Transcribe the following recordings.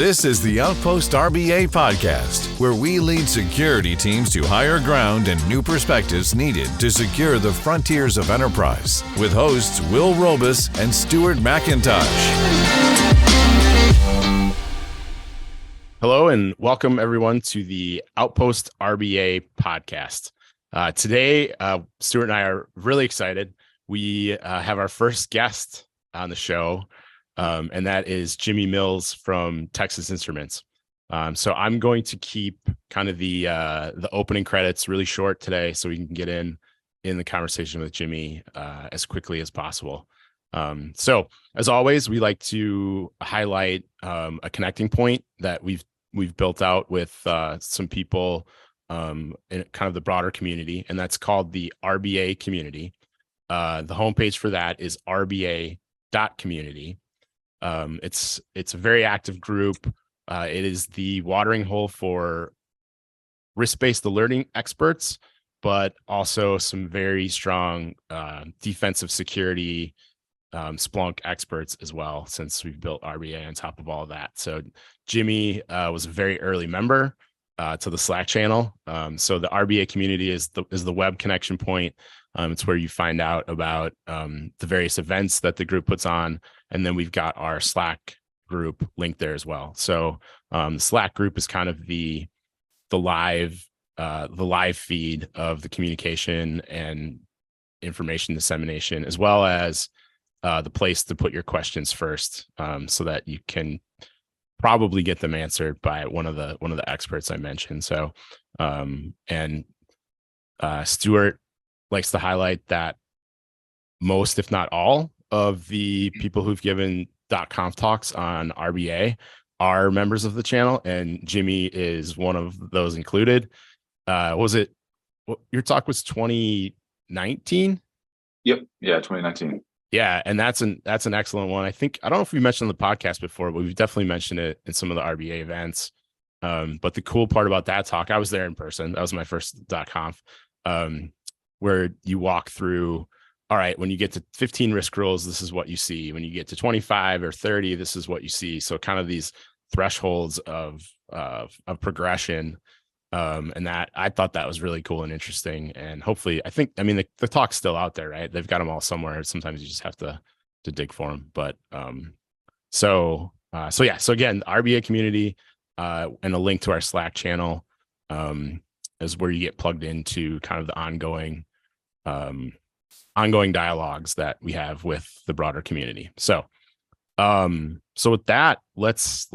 This is the Outpost RBA podcast, where we lead security teams to higher ground and new perspectives needed to secure the frontiers of enterprise, with hosts Will Robus and Stuart McIntosh. Hello and welcome everyone to the Outpost RBA podcast. Today, Stuart and I are really excited. We have our first guest on the show, and that is Jimi Mills from Texas Instruments. So I'm going to keep kind of the opening credits really short today, so we can get in the conversation with Jimi as quickly as possible. So as always, we like to highlight a connecting point that we've built out with some people in kind of the broader community, and that's called the RBA Community. The homepage for that is rba.community. It's a very active group. It is the watering hole for risk-based alerting experts, but also some very strong defensive security Splunk experts as well, since we've built RBA on top of all of that. So Jimi was a very early member to the Slack channel. So the RBA community is the web connection point. It's where you find out about the various events that the group puts on, and then we've got our Slack group linked there as well. So the Slack group is kind of the live feed of the communication and information dissemination, as well as the place to put your questions first, so that you can probably get them answered by one of the experts I mentioned. So Stuart likes to highlight that most, if not all, of the people who've given .conf talks on RBA are members of the channel, and Jimi is one of those included. Your talk was 2019? Yep. Yeah, 2019. Yeah, and that's an excellent one. I don't know if we mentioned on the podcast before, but we've definitely mentioned it in some of the RBA events. But the cool part about that talk, I was there in person. That was my first .conf, where you walk through, all right, when you get to 15 risk rules, this is what you see. When you get to 25 or 30, this is what you see. So kind of these thresholds of progression. And that, I thought that was really cool and interesting. And hopefully, the talk's still out there, right? They've got them all somewhere. Sometimes you just have to dig for them. But so again, RBA community and a link to our Slack channel is where you get plugged into kind of the ongoing dialogues that we have with the broader community. So with that, let's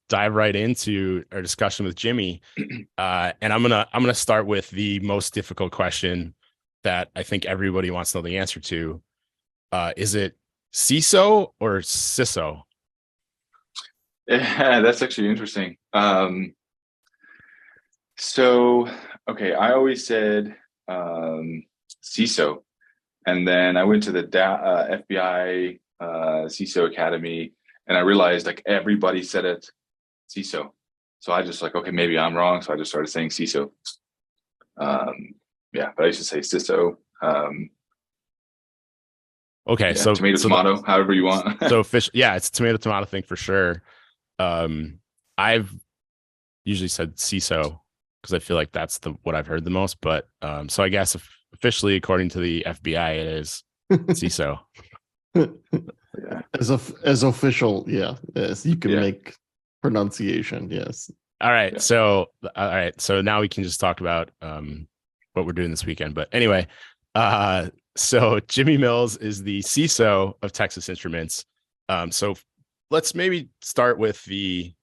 dive right into our discussion with Jimi. And I'm gonna start with the most difficult question that I think everybody wants to know the answer to. Is it CISO or CISO? Yeah, that's actually interesting. So I always said CISO, and then I went to the FBI CISO Academy, and I realized like everybody said it CISO. So I just maybe I'm wrong. So I just started saying CISO. But I used to say CISO. So tomato, however you want. So it's a tomato thing for sure. I've usually said CISO because I feel like that's what I've heard the most. But so I guess officially, according to the FBI, it is CISO. Yeah. As official, yes, you can make pronunciation, yes. All right, so now we can just talk about what we're doing this weekend. But anyway, so Jimi Mills is the CSO of Texas Instruments. So let's maybe start with the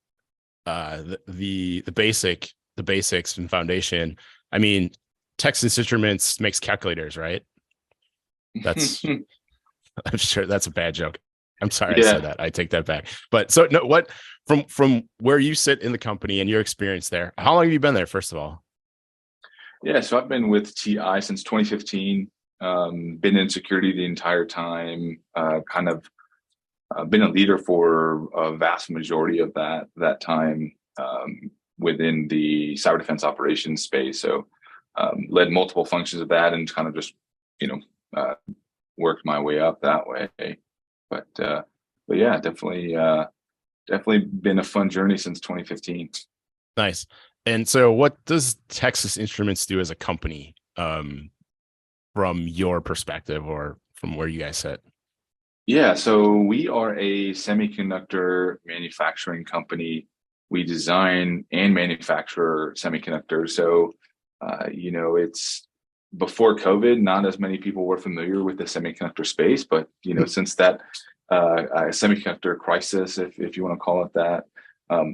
basics and foundation. I mean, Texas Instruments makes calculators, right? That's I'm sure that's a bad joke. I'm sorry I said that. I take that back. But so no, what from where you sit in the company and your experience there, how long have you been there, first of all? Yeah, so I've been with TI since 2015. Been in security the entire time. Been a leader for a vast majority of that time within the cyber defense operations space. So led multiple functions of that and kind of just worked my way up that way. But yeah, definitely definitely been a fun journey since 2015. Nice. And so what does Texas Instruments do as a company, from your perspective or from where you guys sit? Yeah, so we are a semiconductor manufacturing company. We design and manufacture semiconductors. So, it's before COVID, not as many people were familiar with the semiconductor space, but since that semiconductor crisis, if you want to call it that,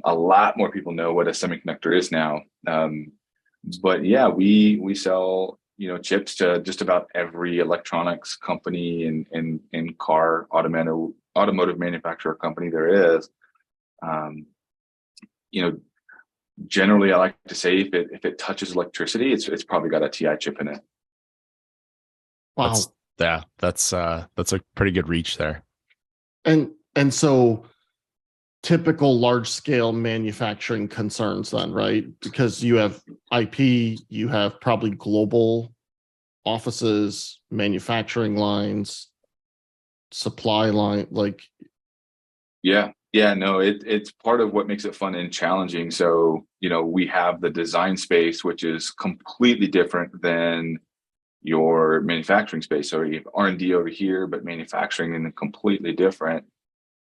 a lot more people know what a semiconductor is now. But yeah, we sell chips to just about every electronics company and car automotive manufacturer company there is. Um, you know, Generally, I like to say if it touches electricity, it's probably got a TI chip in it. Wow. That's a pretty good reach there. And so typical large scale manufacturing concerns then, right? Because you have IP, you have probably global offices, manufacturing lines, supply line, like. Yeah, no, it's part of what makes it fun and challenging. So, we have the design space, which is completely different than your manufacturing space. So you have R&D over here, but manufacturing in completely different.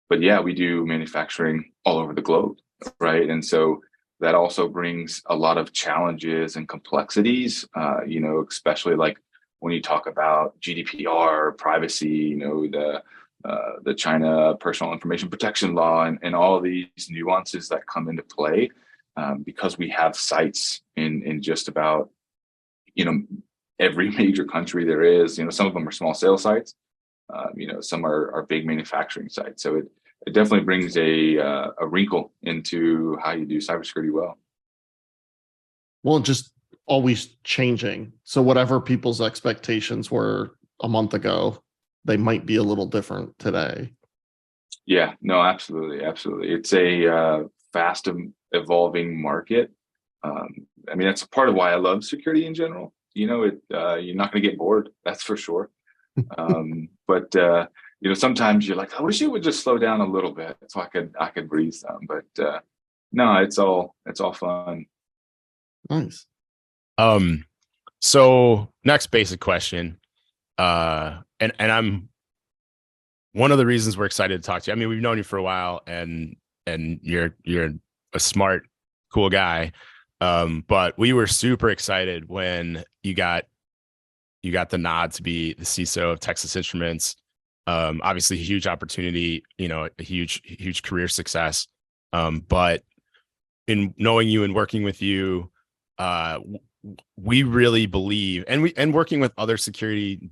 But yeah, we do manufacturing all over the globe, right? And so that also brings a lot of challenges and complexities, especially like when you talk about GDPR, privacy, the China Personal Information Protection Law, and all of these nuances that come into play, because we have sites in just about every major country there is. Some of them are small sales sites, some are big manufacturing sites. So it definitely brings a wrinkle into how you do cybersecurity well. Well, just always changing. So whatever people's expectations were a month ago, they might be a little different today. Yeah, no, absolutely. It's a fast evolving market. That's part of why I love security in general. You're not going to get bored, that's for sure. But sometimes you're like, I wish it would just slow down a little bit so I could breathe some. But no, it's all fun. Nice. So next basic question. And I'm one of the reasons we're excited to talk to you. I mean, we've known you for a while, and you're a smart, cool guy. But we were super excited when you got the nod to be the CSO of Texas Instruments. Obviously a huge opportunity, a huge career success. But in knowing you and working with you, we really believe, and working with other security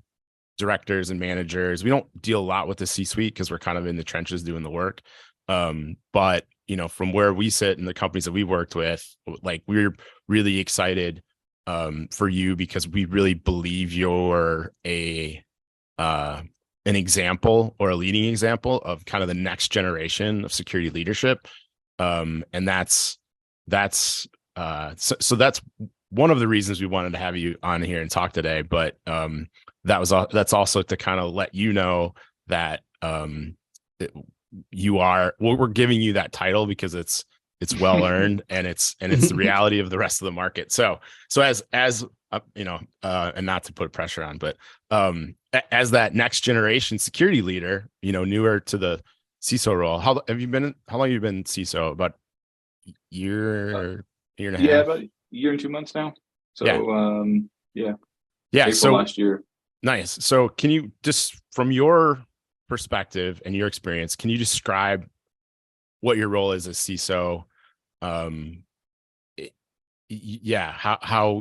directors and managers, we don't deal a lot with the C-suite because we're kind of in the trenches doing the work. But from where we sit in the companies that we worked with, like, we're really excited for you because we really believe you're an example, or a leading example of kind of the next generation of security leadership. And that's one of the reasons we wanted to have you on here and talk today. But that's also to kind of let you know that we're giving you that title because it's well earned, and it's the reality of the rest of the market. So as and not to put pressure on, but as that next generation security leader, newer to the CISO role, how long have you been CISO? About year and a half? Yeah, about a year and 2 months now. So yeah. April so last year. Nice. So can you, just from your perspective and your experience, can you describe what your role is as CISO? How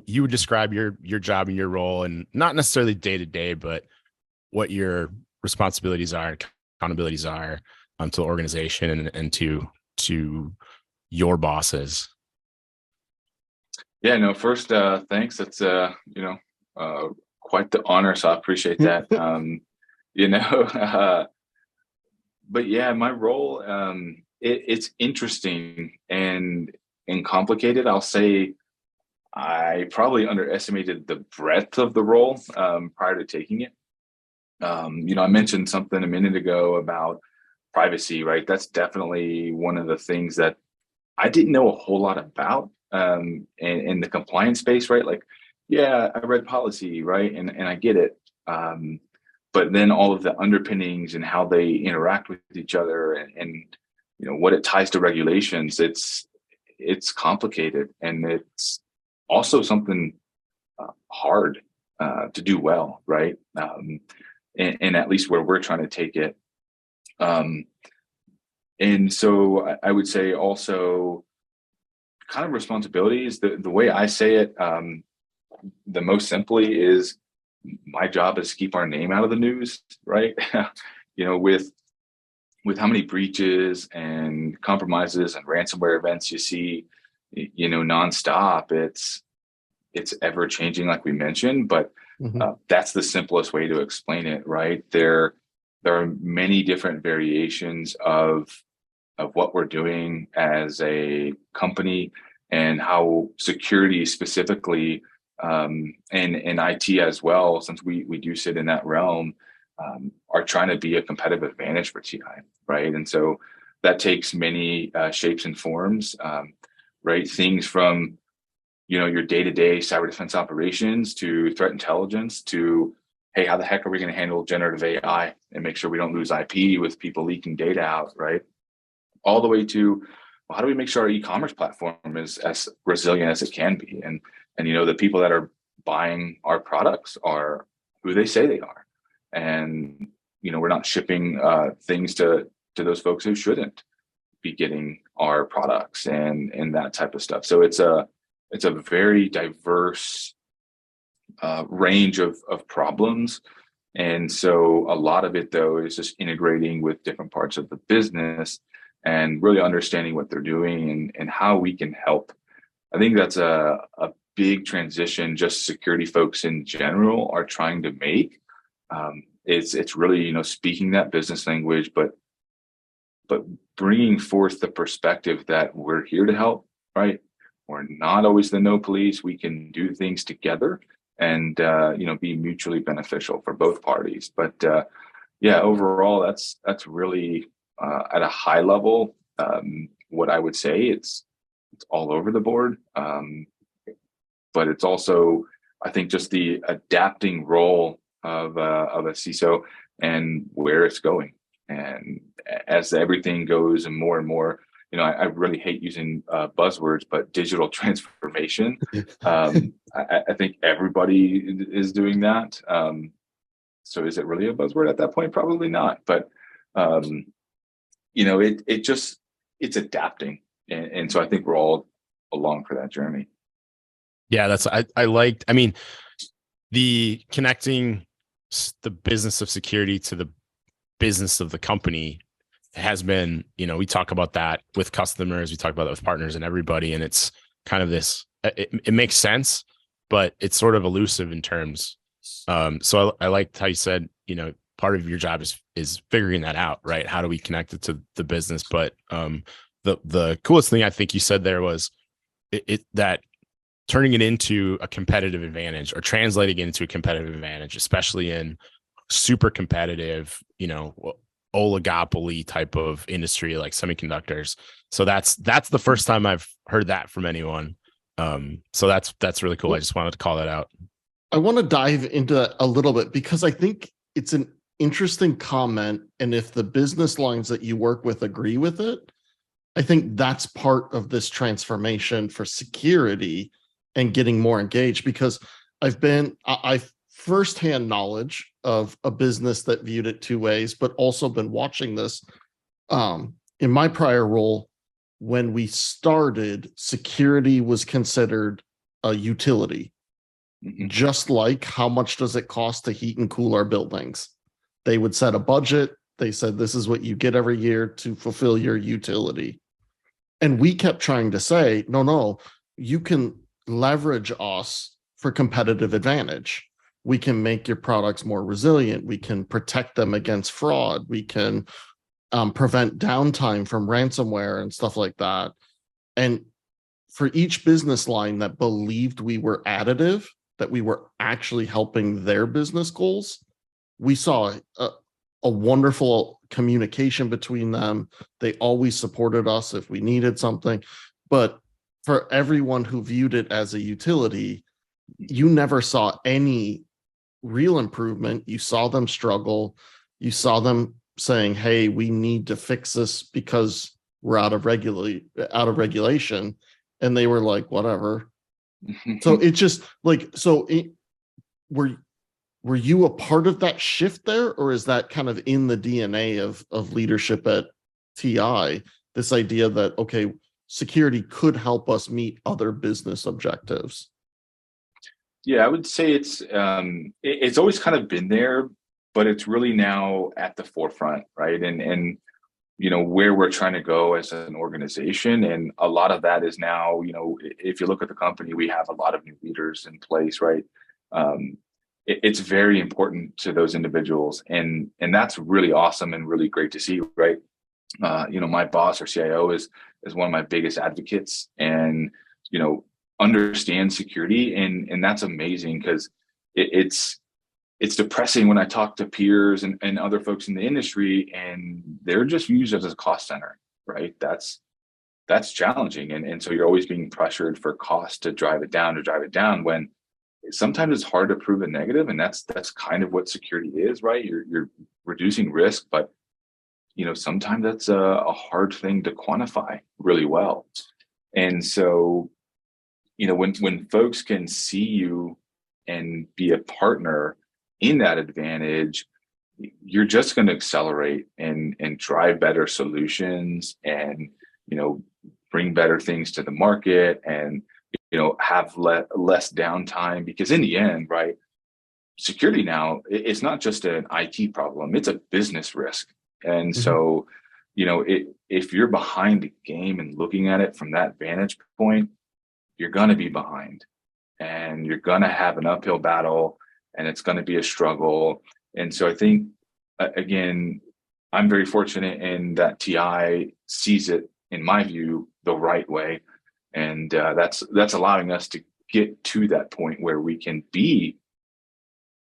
you would describe your job and your role, and not necessarily day to day, but what your responsibilities are, accountabilities are to the organization and to your bosses. Yeah, no, first, thanks. That's quite the honor, so I appreciate that. But yeah, my role, it's interesting and complicated. I'll say I probably underestimated the breadth of the role prior to taking it. I mentioned something a minute ago about privacy, right? That's definitely one of the things that I didn't know a whole lot about in the compliance space, right? Like, yeah, I read policy, right? And I get it. But then all of the underpinnings and how they interact with each other and what it ties to regulations, it's complicated, and it's also something hard to do well, right? And at least where we're trying to take it. And so I would say also kind of responsibilities, the way I say it, the most simply is my job is to keep our name out of the news, right? With how many breaches and compromises and ransomware events you see, nonstop, it's ever changing, like we mentioned, but that's the simplest way to explain it, right? There are many different variations of what we're doing as a company, and how security specifically, and IT as well, since we do sit in that realm, are trying to be a competitive advantage for TI, right? And so that takes many shapes and forms, right? Things from your day-to-day cyber defense operations to threat intelligence to, hey, how the heck are we going to handle generative AI and make sure we don't lose IP with people leaking data out, right? All the way to, well, how do we make sure our e-commerce platform is as resilient as it can be? And the people that are buying our products are who they say they are. And, we're not shipping things to those folks who shouldn't be getting our products and that type of stuff. So it's a very diverse range of problems. And so a lot of it, though, is just integrating with different parts of the business and really understanding what they're doing and how we can help. I think that's a big transition just security folks in general are trying to make. It's really, speaking that business language, but bringing forth the perspective that we're here to help, right? We're not always the no police. We can do things together and, be mutually beneficial for both parties. But overall, that's really at a high level, what I would say. It's all over the board. But it's also, I think, just the adapting role of a CISO and where it's going. And as everything goes and more, I really hate using buzzwords, but digital transformation. I think everybody is doing that. So is it really a buzzword at that point? Probably not. But it's adapting, and so I think we're all along for that journey. Yeah, I liked. I mean, the connecting the business of security to the business of the company has been, we talk about that with customers, we talk about that with partners and everybody, and it's kind of this. It makes sense, but it's sort of elusive in terms. So I liked how you said, part of your job is figuring that out, right? How do we connect it to the business? But the coolest thing I think you said there was that turning it into a competitive advantage or translating it into a competitive advantage, especially in super competitive, oligopoly type of industry like semiconductors. So that's the first time I've heard that from anyone. So that's really cool. I just wanted to call that out. I want to dive into that a little bit because I think it's an interesting comment. And if the business lines that you work with agree with it, I think that's part of this transformation for security and getting more engaged, because I've firsthand knowledge of a business that viewed it two ways, but also been watching this. In my prior role, when we started, security was considered a utility, just like how much does it cost to heat and cool our buildings? They would set a budget. They said, this is what you get every year to fulfill your utility. And we kept trying to say, no, you can leverage us for competitive advantage. We can make your products more resilient. We can protect them against fraud. We can prevent downtime from ransomware and stuff like that. And for each business line that believed we were additive, that we were actually helping their business goals, we saw a wonderful communication between them. They always supported us if we needed something. But for everyone who viewed it as a utility, you never saw any real improvement. You saw them struggle. You saw them saying, hey, we need to fix this because we're out of regulation. And they were like, whatever. So it just like, were you a part of that shift there, or is that kind of in the DNA of leadership at TI, this idea that, okay, security could help us meet other business objectives? Yeah, I would say it's always kind of been there, but it's really now at the forefront, right? And where we're trying to go as an organization, and a lot of that is now, if you look at the company, we have a lot of new leaders in place, right? It's very important to those individuals, and that's really awesome and really great to see, right? My boss or CIO is one of my biggest advocates, and understands security, and that's amazing, because it's depressing when I talk to peers and other folks in the industry, and they're just used as a cost center, right? That's challenging, and so you're always being pressured for cost to drive it down when sometimes it's hard to prove a negative, and that's kind of what security is, right? You're reducing risk, but sometimes that's a hard thing to quantify really well. And so when folks can see you and be a partner in that advantage, you're just going to accelerate and drive better solutions, and bring better things to the market, and have less downtime, because in the end, right, security now, it's not just an IT problem, it's a business risk. And so if you're behind the game and looking at it from that vantage point, you're going to be behind, and you're going to have an uphill battle, and it's going to be a struggle. And so I think, again, I'm very fortunate in that TI sees it, in my view, the right way. And that's allowing us to get to that point where we can be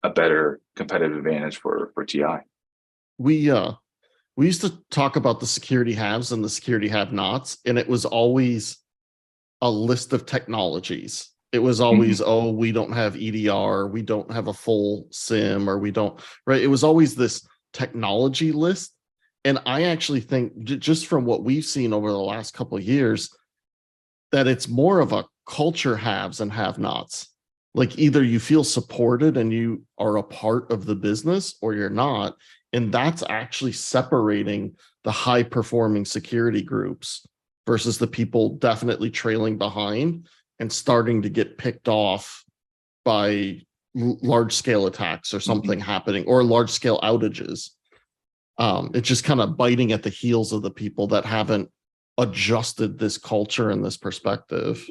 a better competitive advantage for TI. We used to talk about the security haves and the security have-nots, and it was always a list of technologies. It was always, we don't have EDR, we don't have a full SIM, or we don't, right? It was always this technology list. And I actually think, just from what we've seen over the last couple of years, that it's more of a culture haves and have-nots. Like, either you feel supported and you are a part of the business, or you're not. And that's actually separating the high-performing security groups versus the people definitely trailing behind and starting to get picked off by large-scale attacks or something happening, or large-scale outages. It's just kind of biting at the heels of the people that haven't adjusted this culture and this perspective.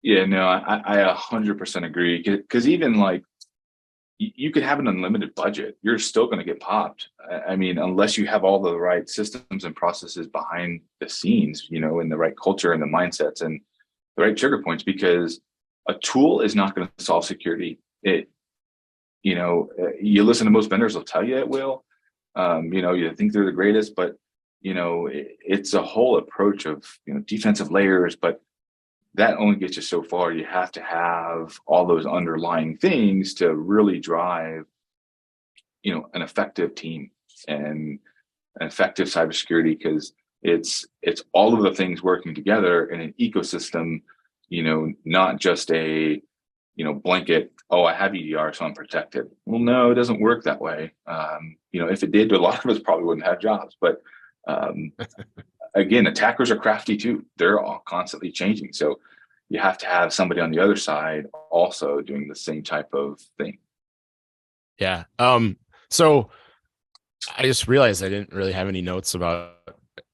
Yeah, no, I 100% agree, because even like, you could have an unlimited budget, you're still going to get popped. I mean, unless you have all the right systems and processes behind the scenes, and the right culture and the mindsets and the right trigger points, because a tool is not going to solve security. You listen to most vendors, will tell you it will. You think they're the greatest, but it's a whole approach of defensive layers, but that only gets you so far. You have to have all those underlying things to really drive an effective team and an effective cybersecurity, because it's all of the things working together in an ecosystem, not just a blanket, I have EDR, so I'm protected. Well, no, it doesn't work that way. If it did, a lot of us probably wouldn't have jobs. But again, attackers are crafty too. They're all constantly changing. So you have to have somebody on the other side also doing the same type of thing. Yeah. So I just realized I didn't really have any notes about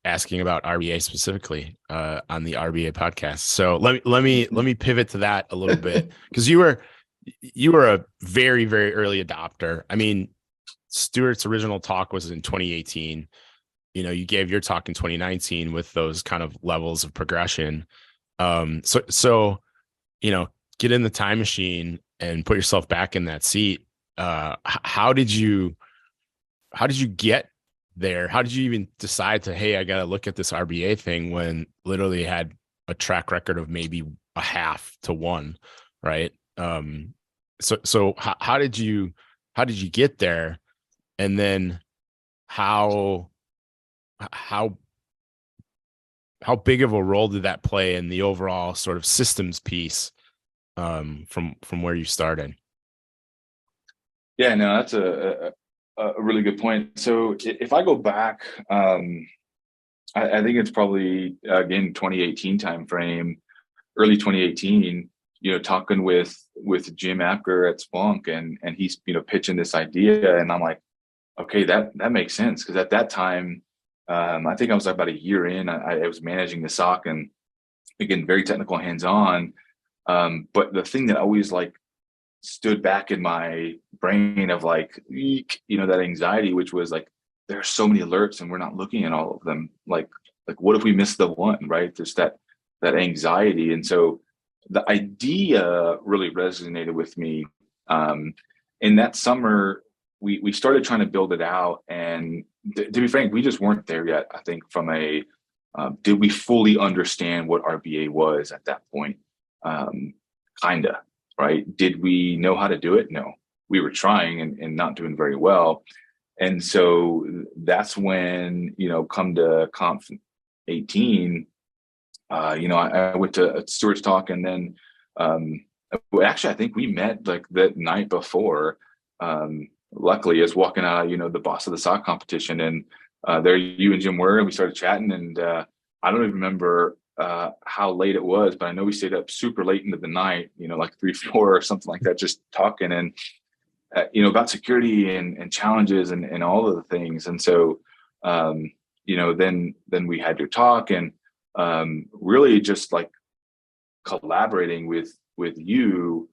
asking about RBA specifically on the RBA podcast. So let me pivot to that a little bit, because you were a very, very early adopter. I mean, Stuart's original talk was in 2018. You gave your talk in 2019 with those kind of levels of progression. So get in the time machine and put yourself back in that seat. How did you how did you get there? How did you even decide to, hey, I got to look at this RBA thing when literally had a track record of maybe a half to one, right? So how did you get there? And then how big of a role did that play in the overall sort of systems piece from where you started? Yeah, no, that's a really good point. So if I go back, I think it's probably again 2018 timeframe, early 2018. Talking with Jim Apker at Splunk, and he's pitching this idea, and I'm like, okay, that makes sense, because at that time, I think I was about a year in. I was managing the SOC, and again, very technical, hands-on. But the thing that always like stood back in my brain of like, that anxiety, which was like, there are so many alerts and we're not looking at all of them. Like what if we miss the one, right? There's that anxiety. And so the idea really resonated with me. In that summer, we started trying to build it out. And to be frank, we just weren't there yet. I think from a, did we fully understand what RBA was at that point? Kinda. Right? Did we know how to do it? No, we were trying and not doing very well. And so that's when, come to Conf 18, I went to Stuart's talk, and then actually, I think we met like the night before. Luckily, I was walking out, the boss of the SOC competition, and there you and Jim were, and we started chatting, and I don't even remember how late it was, but I know we stayed up super late into the night, like 3, 4 or something like that, just talking, and about security and challenges and all of the things. And so then we had your talk, and really just like collaborating with you.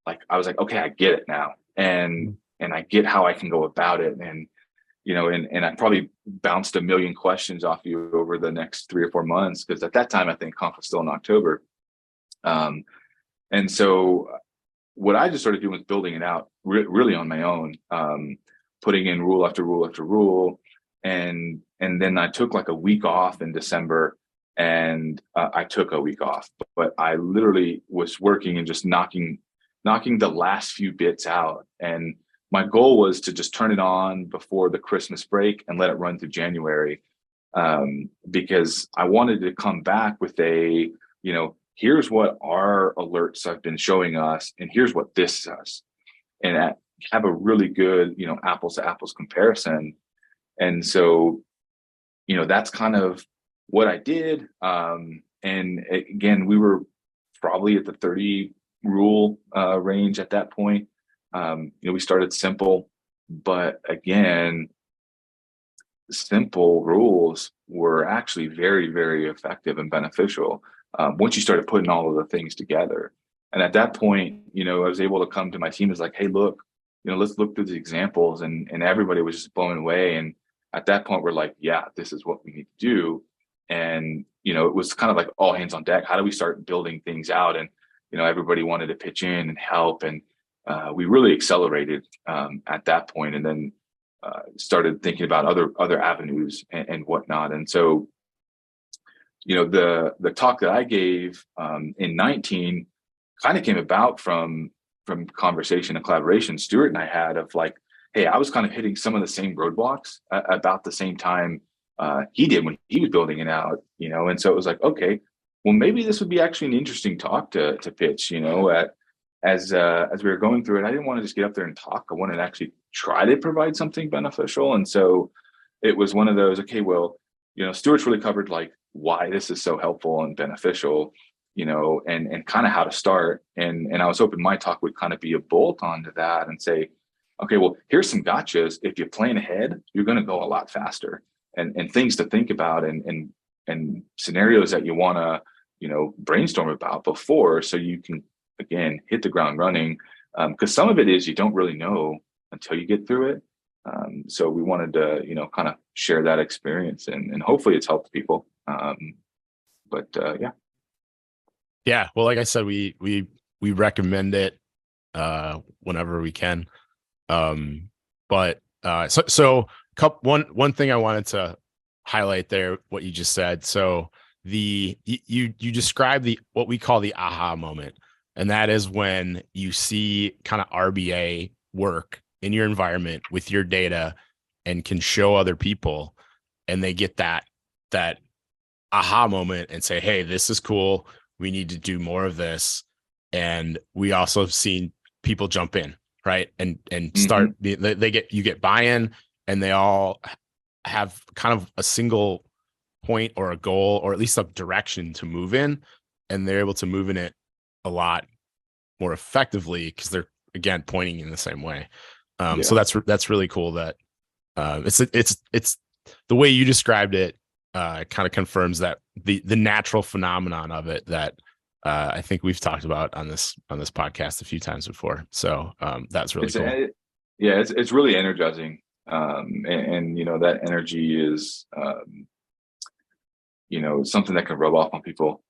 Like I was like, okay, I get it now, and I get how I can go about it. And and I probably bounced a million questions off you over the next 3 or 4 months, because at that time, I think Conf was still in October. And so what I just started doing was building it out really on my own, putting in rule after rule after rule. And then I took like a week off in December, and I took a week off, but I literally was working and just knocking the last few bits out. And my goal was to just turn it on before the Christmas break and let it run through January, because I wanted to come back with a, here's what our alerts have been showing us, and here's what this says, and have a really good, apples to apples comparison. And so, that's kind of what I did. And again, we were probably at the 30 rule range at that point. We started simple, but again, simple rules were actually very, very effective and beneficial once you started putting all of the things together. And at that point, I was able to come to my team as like, hey, look, let's look through the examples, and everybody was just blown away. And at that point, we're like, yeah, this is what we need to do. And it was kind of like all hands on deck. How do we start building things out? And everybody wanted to pitch in and help, and we really accelerated at that point, and then started thinking about other avenues and whatnot. And so, the talk that I gave in 19 kind of came about from conversation and collaboration Stuart and I had of like, hey, I was kind of hitting some of the same roadblocks about the same time he did when he was building it out, and so it was like, okay, well, maybe this would be actually an interesting talk to pitch, as we were going through it. I didn't want to just get up there and talk. I wanted to actually try to provide something beneficial. And so it was one of those, okay, well, Stuart's really covered like why this is so helpful and beneficial, and kind of how to start. And I was hoping my talk would kind of be a bolt onto that and say, okay, well, here's some gotchas. If you plan ahead, you're going to go a lot faster, and things to think about, and scenarios that you want to, brainstorm about before, so you can, again, hit the ground running. Because some of it is you don't really know until you get through it. So we wanted to, kind of share that experience, and hopefully it's helped people. But yeah. Yeah. Well, like I said, we recommend it whenever we can. But One thing I wanted to highlight there, what you just said. So you describe what we call the aha moment, and that is when you see kind of RBA work in your environment with your data and can show other people, and they get that aha moment and say, hey, this is cool. We need to do more of this. And we also have seen people jump in, right? And start, you get buy-in, and they all have kind of a single point or a goal, or at least a direction to move in. And they're able to move in it a lot more effectively because they're, again, pointing in the same way. So that's really cool that it's the way you described it kind of confirms that the natural phenomenon of it that I think we've talked about on this podcast a few times before. So that's really cool. It's really energizing. And that energy is, something that can rub off on people.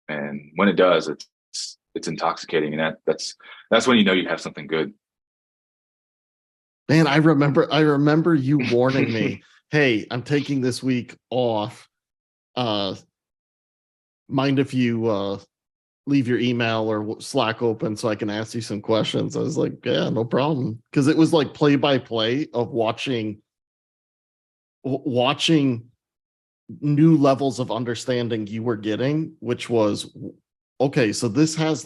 And when it does, it's intoxicating. And that's when you have something good. Man, I remember you warning me, hey, I'm taking this week off. Mind if you leave your email or Slack open so I can ask you some questions? I was like, yeah, no problem. Because it was like play by play of watching new levels of understanding you were getting, which was, okay, so this has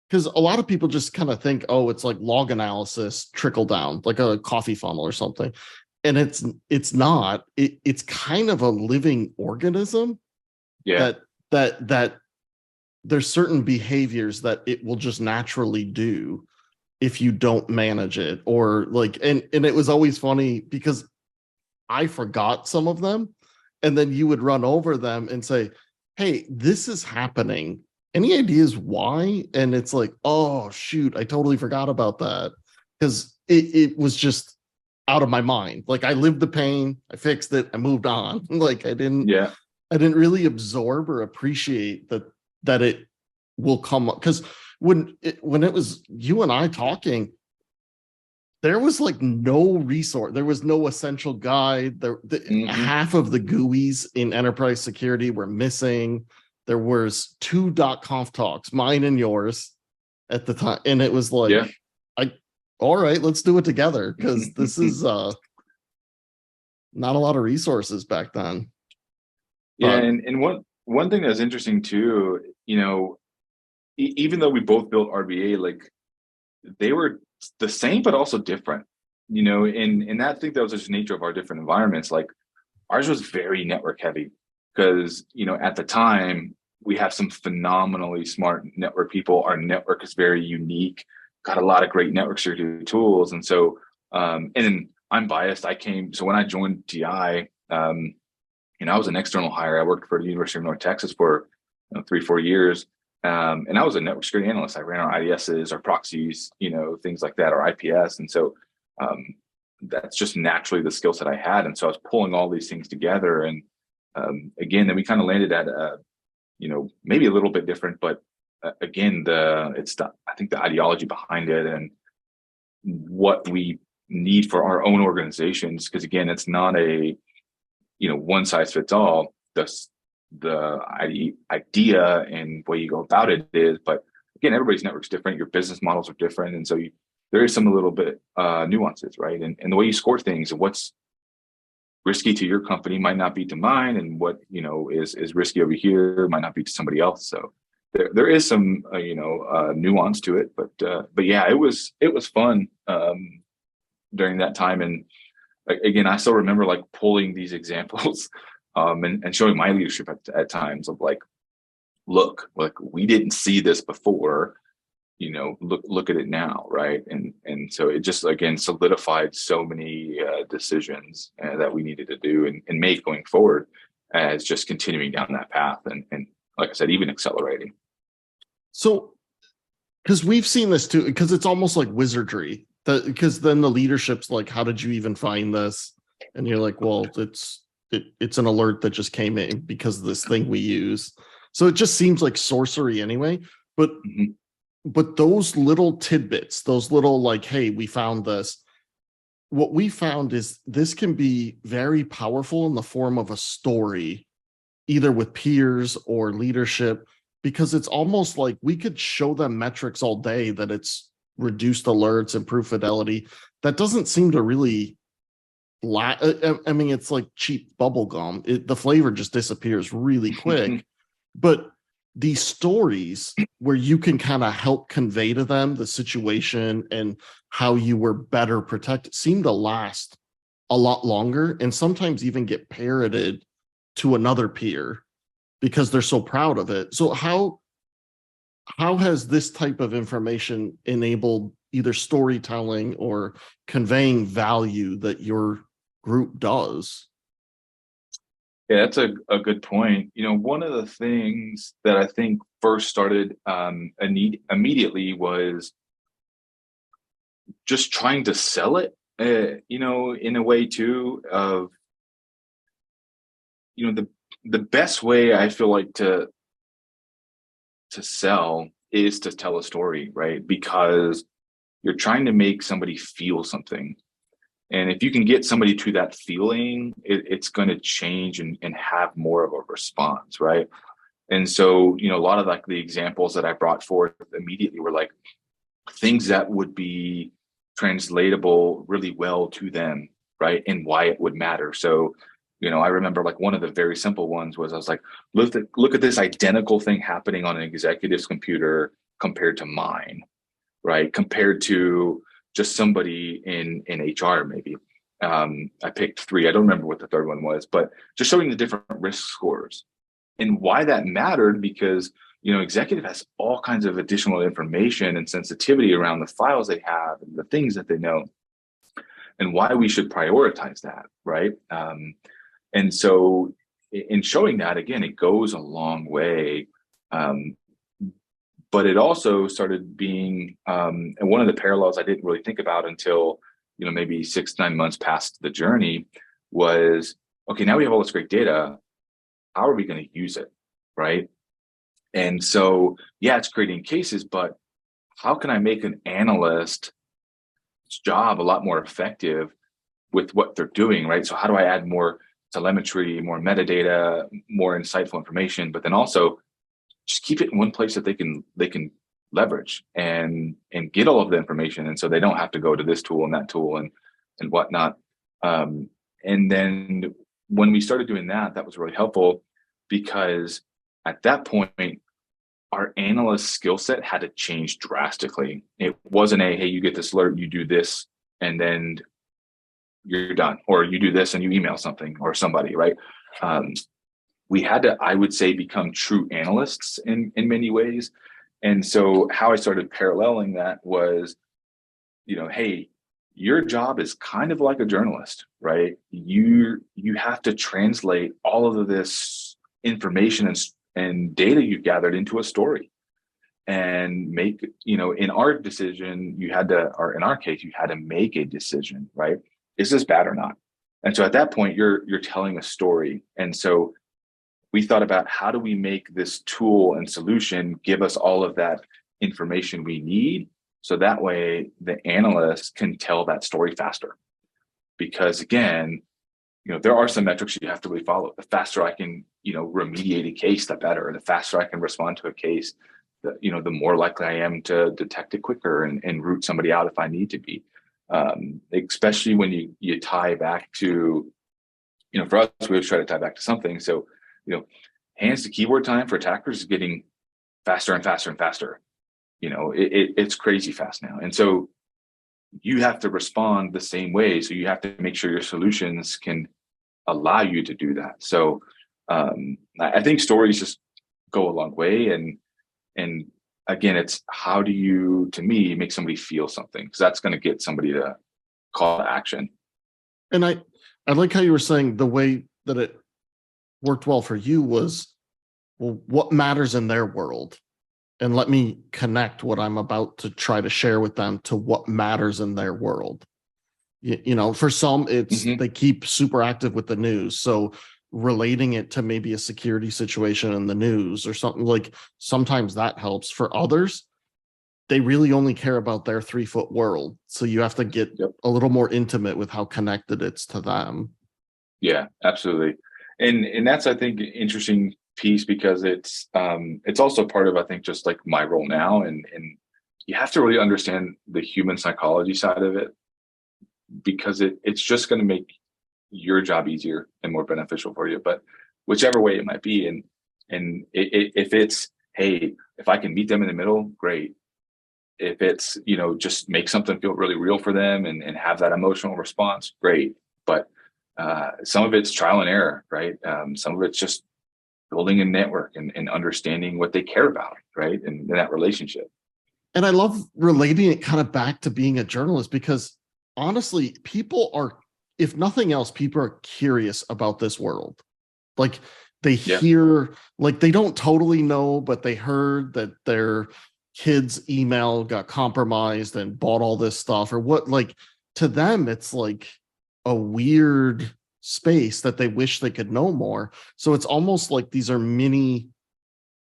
because a lot of people just kind of think, oh, it's like log analysis trickle down, like a coffee funnel or something. And it's not. It's kind of a living organism. Yeah. That there's certain behaviors that it will just naturally do if you don't manage it, or and it was always funny because I forgot some of them, and then you would run over them and say, hey, this is happening. Any ideas why? And it's like, oh, shoot, I totally forgot about that. Because it was just out of my mind. Like I lived the pain, I fixed it, I moved on. I didn't really absorb or appreciate that it will come up. Because when it was you and I talking, there was no resource. There was no essential guide. Half of the GUIs in enterprise security were missing. There was 2 .conf talks, mine and yours, at the time, and it was all right, let's do it together, because this is not a lot of resources back then. And one thing that's interesting too, even though we both built RBA, they were the same but also different, and I think that was just the nature of our different environments. Ours was very network heavy because at the time we have some phenomenally smart network people. Our network is very unique, got a lot of great network security tools. And so and I'm biased. So when I joined TI, I was an external hire. I worked for the University of North Texas for 3-4 years. And I was a network security analyst. I ran our IDSs, our proxies, things like that, our IPS. And so that's just naturally the skill set I had. And so I was pulling all these things together. And again, then we kind of landed at, maybe a little bit different, but again, I think the ideology behind it and what we need for our own organizations. Because again, it's not a, one size fits all. The idea and way you go about it is, but again, everybody's network's different. Your business models are different. And so there is some a little bit nuances, right? And the way you score things and what's risky to your company might not be to mine. And what, is risky over here might not be to somebody else. So there is some, nuance to it, but yeah, it was fun during that time. And again, I still remember pulling these examples and showing my leadership at times of look, we didn't see this before, look at it now. Right. And so it just, again, solidified so many decisions that we needed to do and make going forward as just continuing down that path. And like I said, even accelerating. So, because we've seen this too, because it's almost like wizardry, because then the leadership's like, how did you even find this? And you're like, well, it's an alert that just came in because of this thing we use. So it just seems like sorcery anyway. But but those little tidbits, those little hey, we found this, what we found is this can be very powerful in the form of a story, either with peers or leadership, because it's almost like we could show them metrics all day that it's reduced alerts, improved fidelity. That doesn't seem to really I mean, it's like cheap bubble gum. The flavor just disappears really quick. But these stories where you can kind of help convey to them the situation and how you were better protected seem to last a lot longer, and sometimes even get parroted to another peer because they're so proud of it. So how has this type of information enabled either storytelling or conveying value that your group does? Yeah, that's a good point. One of the things that I think first started immediately was just trying to sell it, in a way too of, the best way I feel like to sell is to tell a story, right? Because you're trying to make somebody feel something. And if you can get somebody to that feeling, it's going to change and have more of a response, right? And so, a lot of like the examples that I brought forth immediately were like things that would be translatable really well to them, right? And why it would matter. So, I remember like one of the very simple ones was I was like, look at this identical thing happening on an executive's computer compared to mine, right? Compared to just somebody in HR, maybe. I picked 3. I don't remember what the third one was, but just showing the different risk scores and why that mattered, because, executive has all kinds of additional information and sensitivity around the files they have and the things that they know and why we should prioritize that, right? And so in showing that, again, it goes a long way. But it also started being, and one of the parallels I didn't really think about until, maybe 6-9 months past the journey was, okay, now we have all this great data. How are we going to use it, right? And so, yeah, it's creating cases, but how can I make an analyst's job a lot more effective with what they're doing, right? So how do I add more telemetry, more metadata, more insightful information, but then also just keep it in one place that they can leverage and get all of the information, and so they don't have to go to this tool and that tool and whatnot. And then when we started doing that, that was really helpful, because at that point our analyst skill set had to change drastically. It wasn't hey, you get this alert, you do this, and then you're done, or you do this and you email something or somebody, right? We had to, I would say, become true analysts in many ways. And so how I started paralleling that was, hey, your job is kind of like a journalist, right? You have to translate all of this information and data you've gathered into a story and make, in our decision, you had to, or in our case, you had to make a decision, right? Is this bad or not? And so at that point, you're telling a story. And so we thought about, how do we make this tool and solution give us all of that information we need, so that way the analyst can tell that story faster. Because again, there are some metrics you have to really follow. The faster I can, remediate a case, the better. The faster I can respond to a case, the more likely I am to detect it quicker and root somebody out if I need to be. Especially when you tie back to, for us, we always try to tie back to something. So, hands to keyboard time for attackers is getting faster and faster and faster. It's crazy fast now. And so you have to respond the same way. So you have to make sure your solutions can allow you to do that. So I think stories just go a long way. And again, it's how do you, to me, make somebody feel something? Because that's going to get somebody to call to action. And I like how you were saying the way that it worked well for you was, well, what matters in their world? And let me connect what I'm about to try to share with them to what matters in their world. For some, it's they keep super active with the news. So relating it to maybe a security situation in the news or something, like sometimes that helps. For others, they really only care about their 3-foot world. So you have to get a little more intimate with how connected it's to them. Yeah, absolutely. And that's, I think, an interesting piece, because it's also part of, I think, just like my role now. And you have to really understand the human psychology side of it, because it's just going to make your job easier and more beneficial for you. But whichever way it might be, if it's, hey, if I can meet them in the middle, great. If it's, just make something feel really real for them and have that emotional response, great. But some of it's trial and error, right? Some of it's just building a network and understanding what they care about, right? And that relationship. And I love relating it kind of back to being a journalist, because honestly, people are, if nothing else, people are curious about this world. Like they hear, like they don't totally know, but they heard that their kid's email got compromised and bought all this stuff, or what, like to them, it's like a weird space that they wish they could know more. So it's almost like these are mini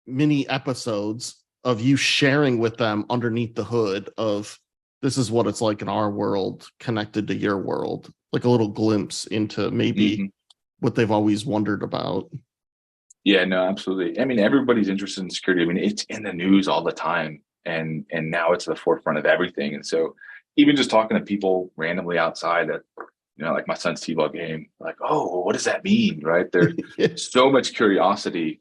episodes of you sharing with them underneath the hood of, this is what it's like in our world connected to your world, like a little glimpse into maybe what they've always wondered about. Yeah, no, absolutely. I mean, everybody's interested in security. I mean, it's in the news all the time, and now it's the forefront of everything. And so even just talking to people randomly outside at, like my son's T-ball game, like, oh, what does that mean? Right. There's so much curiosity,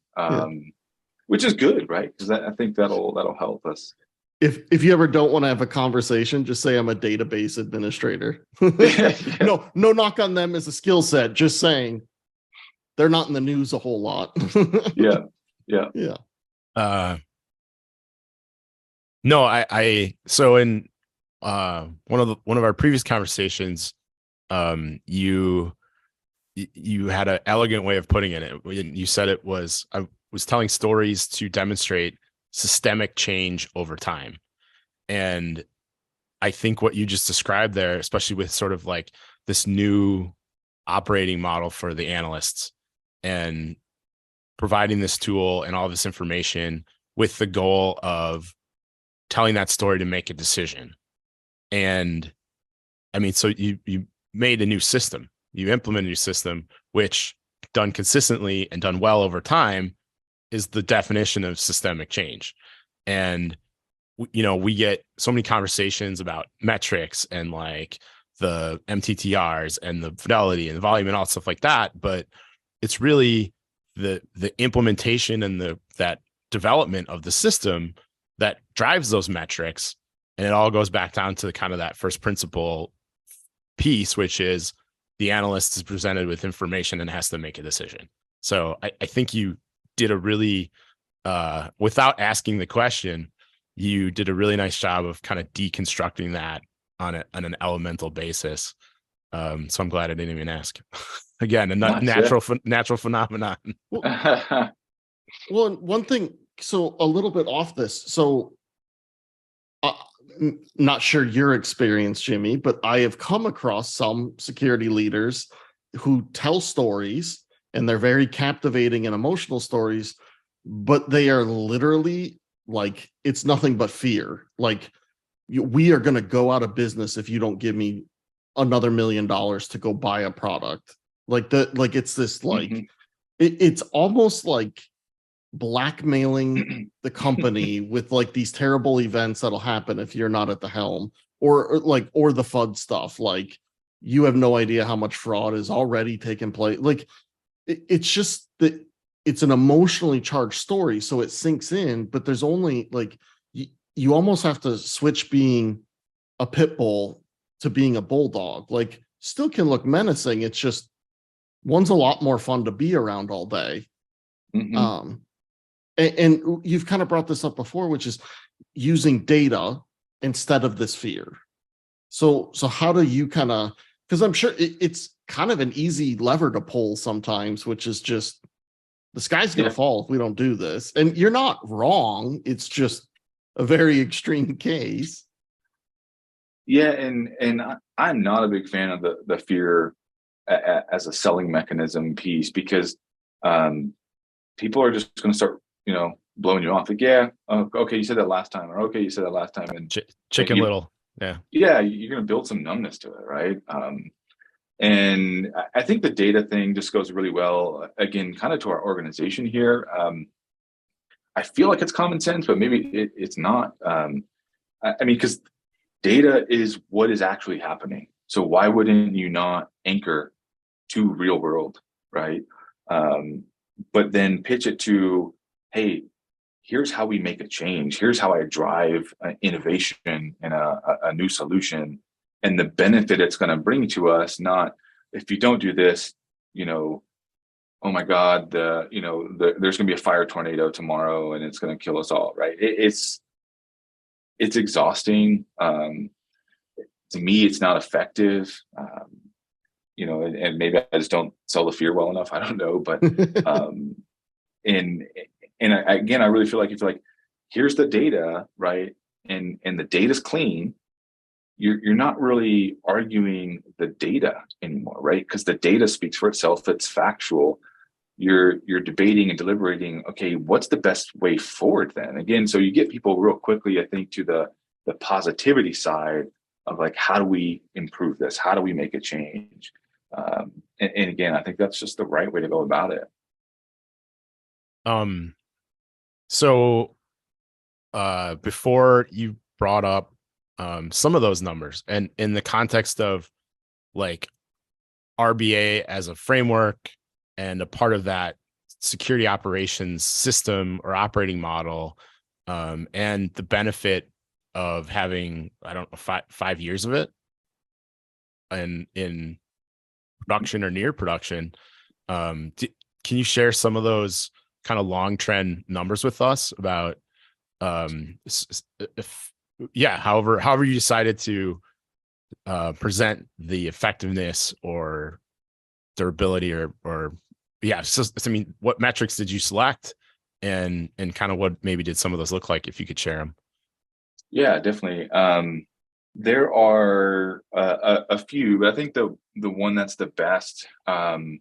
which is good, right? Because I think that'll help us. If you ever don't want to have a conversation, just say I'm a database administrator. No knock on them as a skill set. Just saying they're not in the news a whole lot. Yeah. No, I so in one of our previous conversations, you had an elegant way of putting it. You said it was, I was telling stories to demonstrate systemic change over time. And I think what you just described there, especially with sort of like this new operating model for the analysts and providing this tool and all this information with the goal of telling that story to make a decision. And I mean, so you made a new system, you implement a new system, which done consistently and done well over time is the definition of systemic change. And, we get so many conversations about metrics and like the MTTRs and the fidelity and the volume and all stuff like that. But it's really the implementation and that development of the system that drives those metrics. And it all goes back down to kind of that first principle piece, which is the analyst is presented with information and has to make a decision. So I think you did a really, without asking the question, you did a really nice job of kind of deconstructing that on an elemental basis. So I'm glad I didn't even ask. Again, a natural phenomenon. Well, one thing, so a little bit off this. So not sure your experience, Jimmy, but I have come across some security leaders who tell stories, and they're very captivating and emotional stories, but they are literally like, it's nothing but fear. Like, we are going to go out of business if you don't give me another $1 million to go buy a product. It's this like, it's almost like blackmailing the company with like these terrible events that'll happen if you're not at the helm, or the FUD stuff. Like, you have no idea how much fraud is already taking place. Like, it's just that it's an emotionally charged story, so it sinks in, but there's only like, you almost have to switch being a pit bull to being a bulldog. Like, still can look menacing. It's just one's a lot more fun to be around all day. And you've kind of brought this up before, which is using data instead of this fear. So how do you kind of, because I'm sure it's kind of an easy lever to pull sometimes, which is just, the sky's going to fall if we don't do this. And you're not wrong. It's just a very extreme case. Yeah. And I'm not a big fan of the fear as a selling mechanism piece, because people are just going to start, blowing you off. Like, yeah, okay, you said that last time, or okay, you said that last time, and Chicken like, Little. Yeah. Yeah, you're going to build some numbness to it, right? And I think the data thing just goes really well, again, kind of to our organization here. I feel like it's common sense, but maybe it's not. I mean, because data is what is actually happening. So why wouldn't you not anchor to real world, right? But then pitch it to, hey, here's how we make a change. Here's how I drive innovation and a new solution, and the benefit it's going to bring to us. Not, if you don't do this, oh my God, there's going to be a fire tornado tomorrow and it's going to kill us all, right? It's exhausting. To me, it's not effective. And maybe I just don't sell the fear well enough. I don't know, but again, I really feel like, if you're like, here's the data, right, and the data's clean, you're not really arguing the data anymore, right? Because the data speaks for itself. It's factual. You're debating and deliberating. Okay, what's the best way forward then? Again, so you get people real quickly, I think, to the positivity side of like, how do we improve this? How do we make a change? And again, I think that's just the right way to go about it. So before you brought up some of those numbers, and in the context of like RBA as a framework and a part of that security operations system or operating model, and the benefit of having, I don't know, 5 years of it and in production or near production, can you share some of those kind of long trend numbers with us about however you decided to present the effectiveness or durability or so, I mean, what metrics did you select, and kind of what maybe did some of those look like, if you could share them? Yeah, definitely. There are a few, but I think the one that's the best, and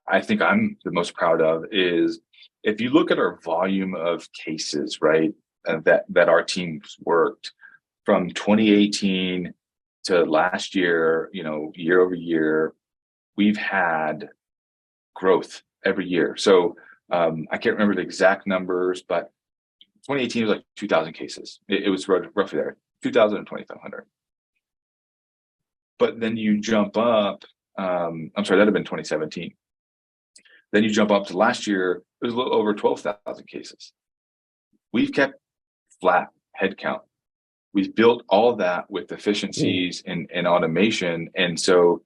I think I'm the most proud of, is if you look at our volume of cases, right, that our teams worked from 2018 to last year, year over year, we've had growth every year. So I can't remember the exact numbers, but 2018 was like 2,000 cases. It was roughly there, 2,000 and 2,500. But then you jump up, I'm sorry, that'd have been 2017. Then you jump up to last year, it was a little over 12,000 cases. We've kept flat headcount. We've built all that with efficiencies and automation. And so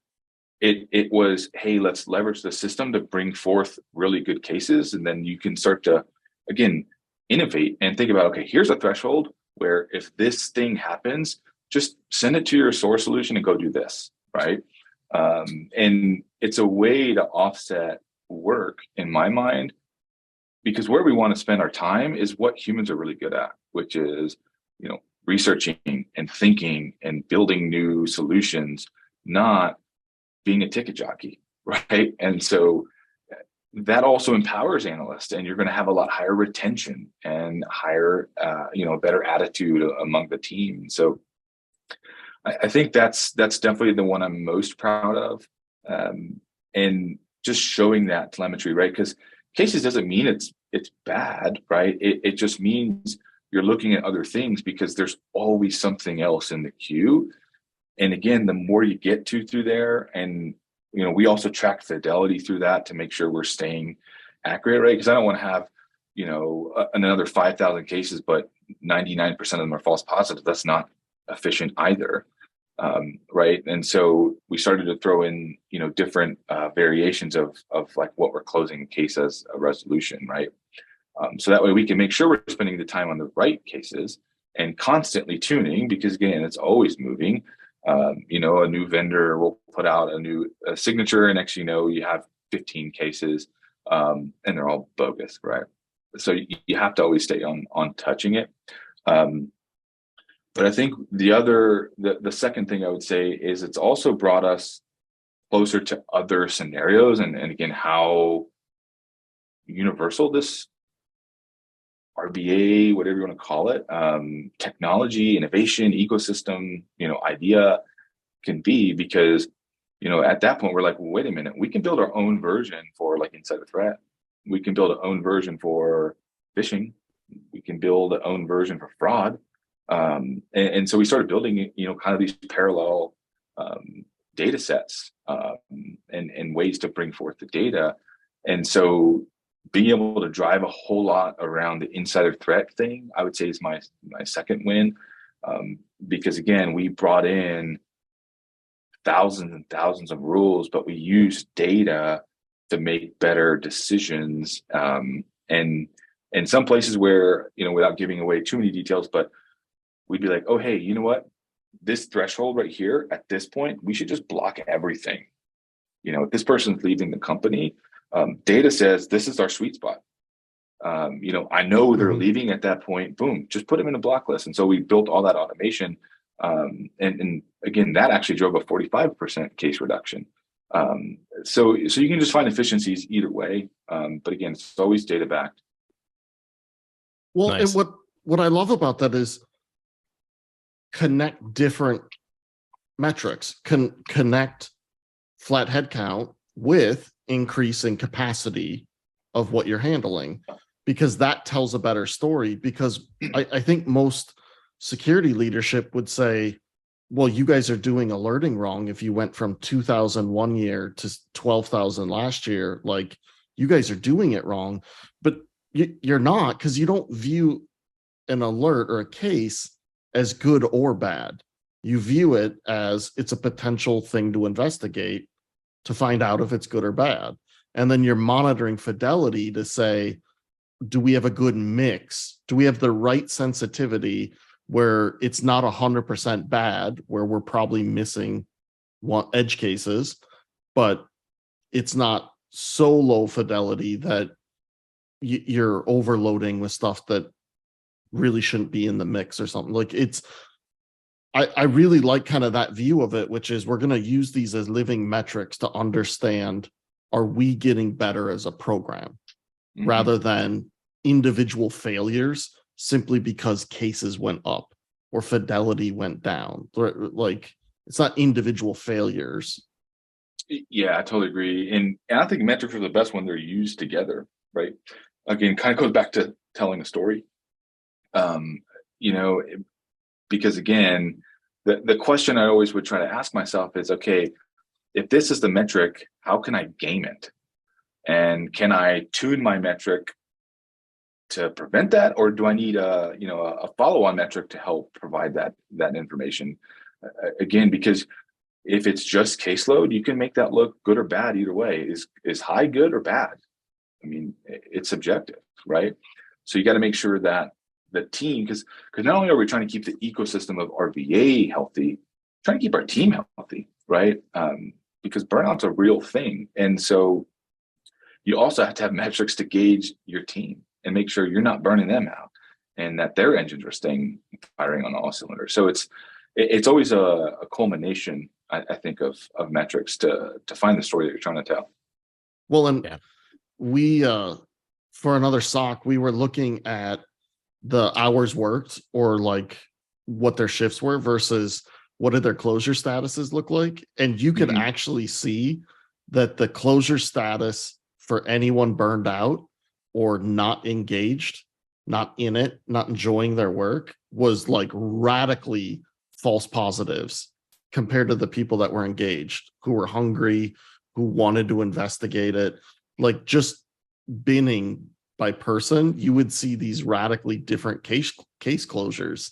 it was, hey, let's leverage the system to bring forth really good cases. And then you can start to, again, innovate and think about, okay, here's a threshold where if this thing happens, just send it to your source solution and go do this, right? And it's a way to offset work, in my mind, because where we want to spend our time is what humans are really good at, which is, researching and thinking and building new solutions, not being a ticket jockey, right? And so that also empowers analysts, and you're going to have a lot higher retention and higher, better attitude among the team. So I think that's definitely the one I'm most proud of, and just showing that telemetry, right? Because cases doesn't mean it's bad, right? It just means you're looking at other things because there's always something else in the queue. And again, the more you get through there, and we also track fidelity through that to make sure we're staying accurate, right? Because I don't want to have another 5,000 cases, but 99% of them are false positives. That's not efficient either, right? And so we started to throw in different variations of like what we're closing a case as a resolution, right? So that way we can make sure we're spending the time on the right cases and constantly tuning, because again, it's always moving. A new vendor will put out a new signature, and next you have 15 cases, and they're all bogus, right? So you have to always stay on touching it. But I think the second thing I would say is it's also brought us closer to other scenarios, and again, how universal this RBA, whatever you want to call it, technology, innovation, ecosystem, idea can be, because, at that point we're like, well, wait a minute, we can build our own version for like insider threat. We can build our own version for phishing. We can build our own version for fraud. And so we started building, kind of these parallel data sets and ways to bring forth the data. And so being able to drive a whole lot around the insider threat thing, I would say, is my second win. Because again, we brought in thousands and thousands of rules, but we use data to make better decisions. And in some places where, without giving away too many details, but we'd be like, oh, hey, you know what? This threshold right here at this point, we should just block everything. If this person's leaving the company, data says this is our sweet spot. I know they're leaving at that point, boom, just put them in a block list. And so we built all that automation. And again, that actually drove a 45% case reduction. So you can just find efficiencies either way. But again, it's always data backed. Well, Nice. and what I love about that is connect different metrics, connect flat headcount with increasing capacity of what you're handling, because that tells a better story. Because I think most security leadership would say, well, you guys are doing alerting wrong if you went from 2,000 one year to 12,000 last year. Like, you guys are doing it wrong. But you're not, because you don't view an alert or a case as good or bad. You view it as it's a potential thing to investigate to find out if it's good or bad. And then you're monitoring fidelity to say, do we have a good mix? Do we have the right sensitivity where it's not 100% bad, where we're probably missing one edge cases, but it's not so low fidelity that you're overloading with stuff that really shouldn't be in the mix or something. Like, I really like kind of that view of it, which is we're going to use these as living metrics to understand, are we getting better as a program, rather than individual failures simply because cases went up or fidelity went down. Like, it's not individual failures. Yeah, I totally agree. And I think metrics are the best when they're used together, right? Again, kind of goes back to telling a story. Because again, the question I always would try to ask myself is, okay, if this is the metric, how can I game it? And can I tune my metric to prevent that? Or do I need a follow-on metric to help provide that information? Again, because if it's just caseload, you can make that look good or bad either way. Is high good or bad? I mean, it's subjective, right? So you got to make sure that the team, because not only are we trying to keep the ecosystem of RBA healthy, trying to keep our team healthy, right? Because burnout's a real thing. And so you also have to have metrics to gauge your team and make sure you're not burning them out and that their engines are staying firing on all cylinders. So it's always a culmination, I think, of metrics to find the story that you're trying to tell. Well, and we, for another SOC, we were looking at the hours worked, or like what their shifts were versus what did their closure statuses look like. And you could actually see that the closure status for anyone burned out or not engaged, not in it, not enjoying their work, was like radically false positives compared to the people that were engaged, who were hungry, who wanted to investigate it. Like, just binning by person, you would see these radically different case closures.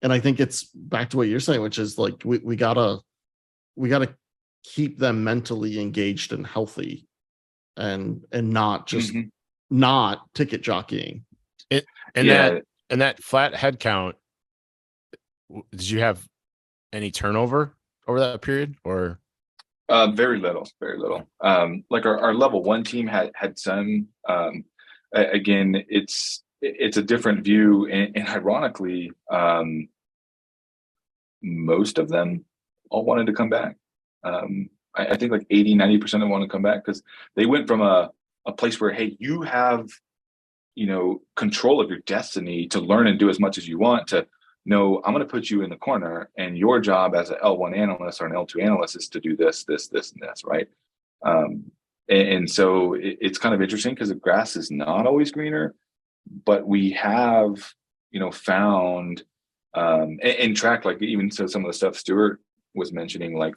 And I think it's back to what you're saying, which is like, we gotta keep them mentally engaged and healthy, and not just not ticket jockeying. That flat head count, did you have any turnover over that period, or? Very little. Like our level one team had some. Again, it's a different view, and ironically, most of them all wanted to come back. I think like 80-90% of them want to come back, because they went from a place where, hey, you have control of your destiny to learn and do as much as you want. To know, I'm going to put you in the corner, and your job as an L1 analyst or an L2 analyst is to do this, this, this, and this, right? And so it's kind of interesting because the grass is not always greener, but we have, found and tracked, like even so some of the stuff Stuart was mentioning, like,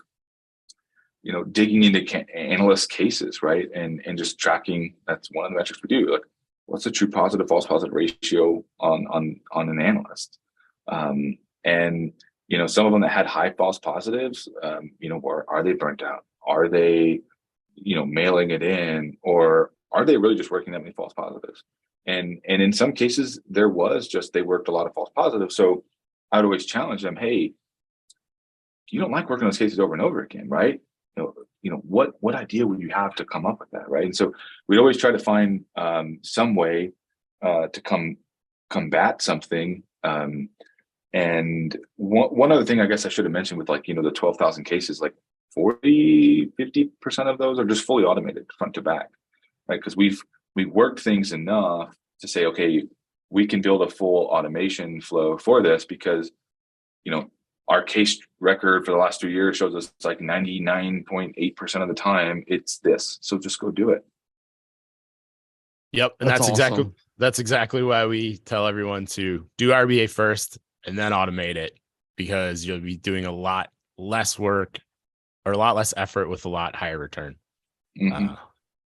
digging into analyst cases, right? And just tracking, that's one of the metrics we do. Like, what's the true positive, false positive ratio on an analyst? And, some of them that had high false positives, are they burnt out? Are they, mailing it in, or are they really just working that many false positives? And in some cases there was just, they worked a lot of false positives. So I would always challenge them, hey, you don't like working those cases over and over again, right? What idea would you have to come up with that, right? And so we'd always try to find some way to combat something. And one other thing I guess I should have mentioned with, like, the 12,000 cases, like 50% of those are just fully automated front to back, right? Because we've worked things enough to say, okay, we can build a full automation flow for this, because our case record for the last 2 years shows us it's like 99.8% of the time it's this. So just go do it. Yep. And that's awesome. exactly why we tell everyone to do RBA first and then automate it, because you'll be doing a lot less work or a lot less effort with a lot higher return. Mm-hmm.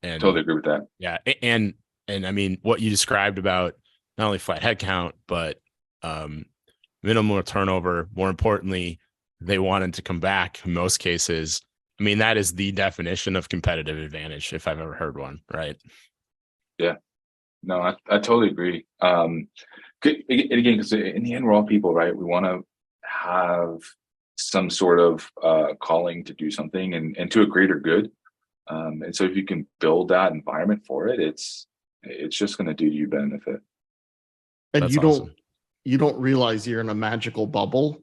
And totally agree with that. Yeah. And I mean, what you described about not only flat headcount, but minimal turnover, more importantly, they wanted to come back in most cases. I mean, that is the definition of competitive advantage, if I've ever heard one, right? Yeah. No, I totally agree. And again, because in the end, we're all people, right? We want to have some sort of calling to do something and to a greater good. And so if you can build that environment for it, it's just going to do you benefit. And that's awesome. You don't realize you're in a magical bubble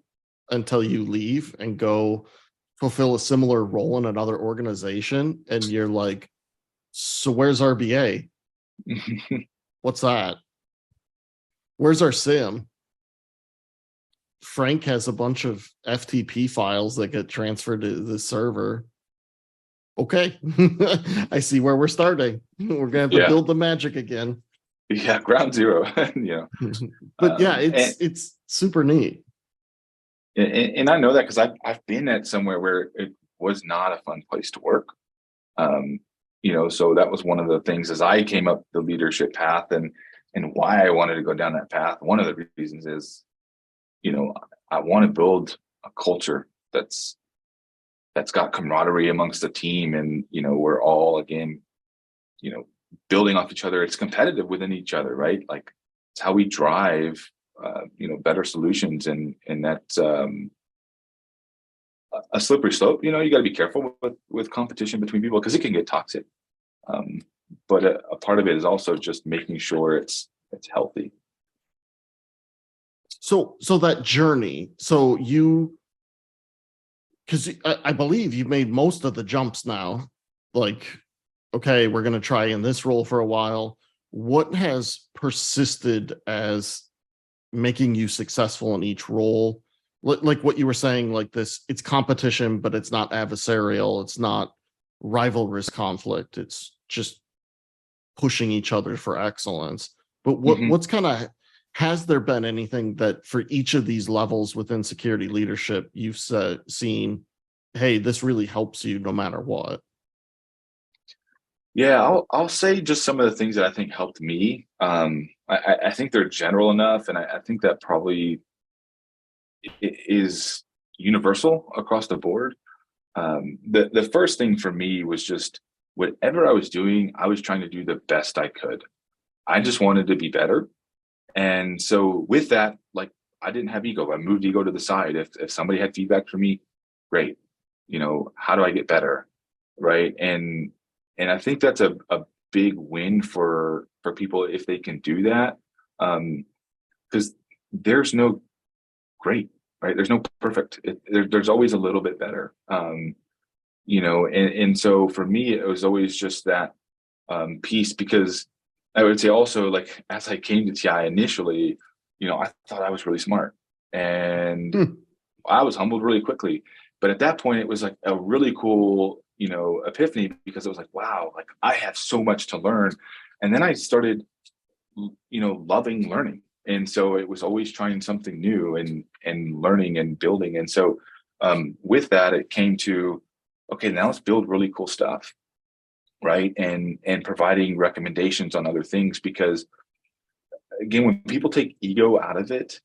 until you leave and go fulfill a similar role in another organization. And you're like, so where's RBA? What's that? Where's our SIM? Frank has a bunch of FTP files that get transferred to the server. Okay. I see where we're starting. We're going to have to build the magic again. Yeah, ground zero. But yeah, it's super neat. And I know that because I've been at somewhere where it was not a fun place to work. So that was one of the things as I came up the leadership path and why I wanted to go down that path. One of the reasons is, I want to build a culture that's got camaraderie amongst the team, and we're all, again, building off each other. It's competitive within each other, right? Like, it's how we drive better solutions, and that's a slippery slope. You got to be careful with competition between people, because it can get toxic. But a part of it is also just making sure it's healthy. So that journey, because I believe you've made most of the jumps now, like, okay, we're going to try in this role for a while. What has persisted as making you successful in each role? Like what you were saying, like this, it's competition, but it's not adversarial. It's not rivalrous conflict. It's just pushing each other for excellence. But what's kind of, has there been anything that for each of these levels within security leadership you've seen, hey, this really helps you no matter what? Yeah, I'll say just some of the things that I think helped me. I think they're general enough, and I think that probably is universal across the board. The first thing for me was just whatever I was doing, I was trying to do the best I could. I just wanted to be better. And so with that, like, I didn't have ego. I moved ego to the side. If somebody had feedback for me, great. How do I get better? Right. And I think that's a big win for people if they can do that. Because there's no great, right? There's no perfect. There's always a little bit better. And so for me, it was always just that piece, because I would say also, like, as I came to TI initially, I thought I was really smart, and I was humbled really quickly. But at that point, it was like a really cool, epiphany, because it was like, wow, like I have so much to learn. And then I started, loving learning. And so it was always trying something new and learning and building. And so with that, it came to, okay, now let's build really cool stuff, right? And providing recommendations on other things, because again, when people take ego out of it,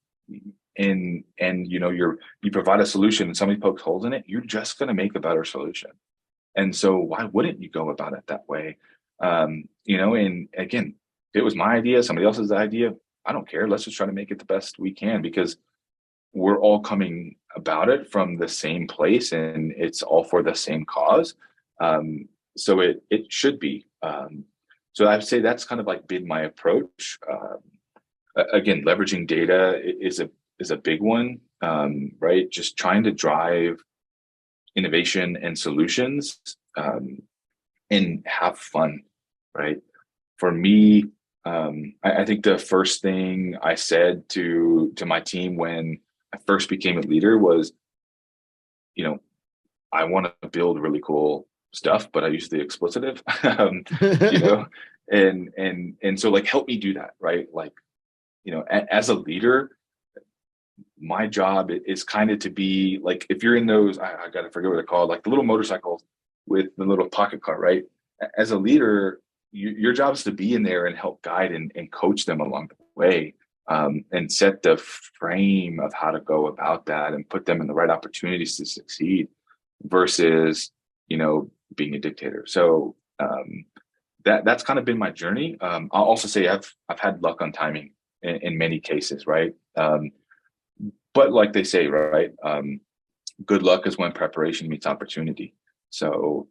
and you provide a solution and somebody pokes holes in it, you're just going to make a better solution. And so why wouldn't you go about it that way? And again, if it was my idea, somebody else's idea, I don't care. Let's just try to make it the best we can, because we're all coming about it from the same place, and it's all for the same cause. So it should be. So I'd say that's kind of like been my approach. Again, leveraging data is a big one, right? Just trying to drive innovation and solutions, and have fun, right? For me, I think the first thing I said to my team when I first became a leader was, I want to build really cool stuff, but I use the explicitive, and so, like, help me do that, right? Like, as a leader, my job is kind of to be like, if you're in those, I got to forget what they're called, like the little motorcycles with the little pocket car, right? As a leader, your job is to be in there and help guide and coach them along the way, and set the frame of how to go about that and put them in the right opportunities to succeed, versus, being a dictator. So that's kind of been my journey. I'll also say I've had luck on timing in many cases, right? But like they say, right, good luck is when preparation meets opportunity. So,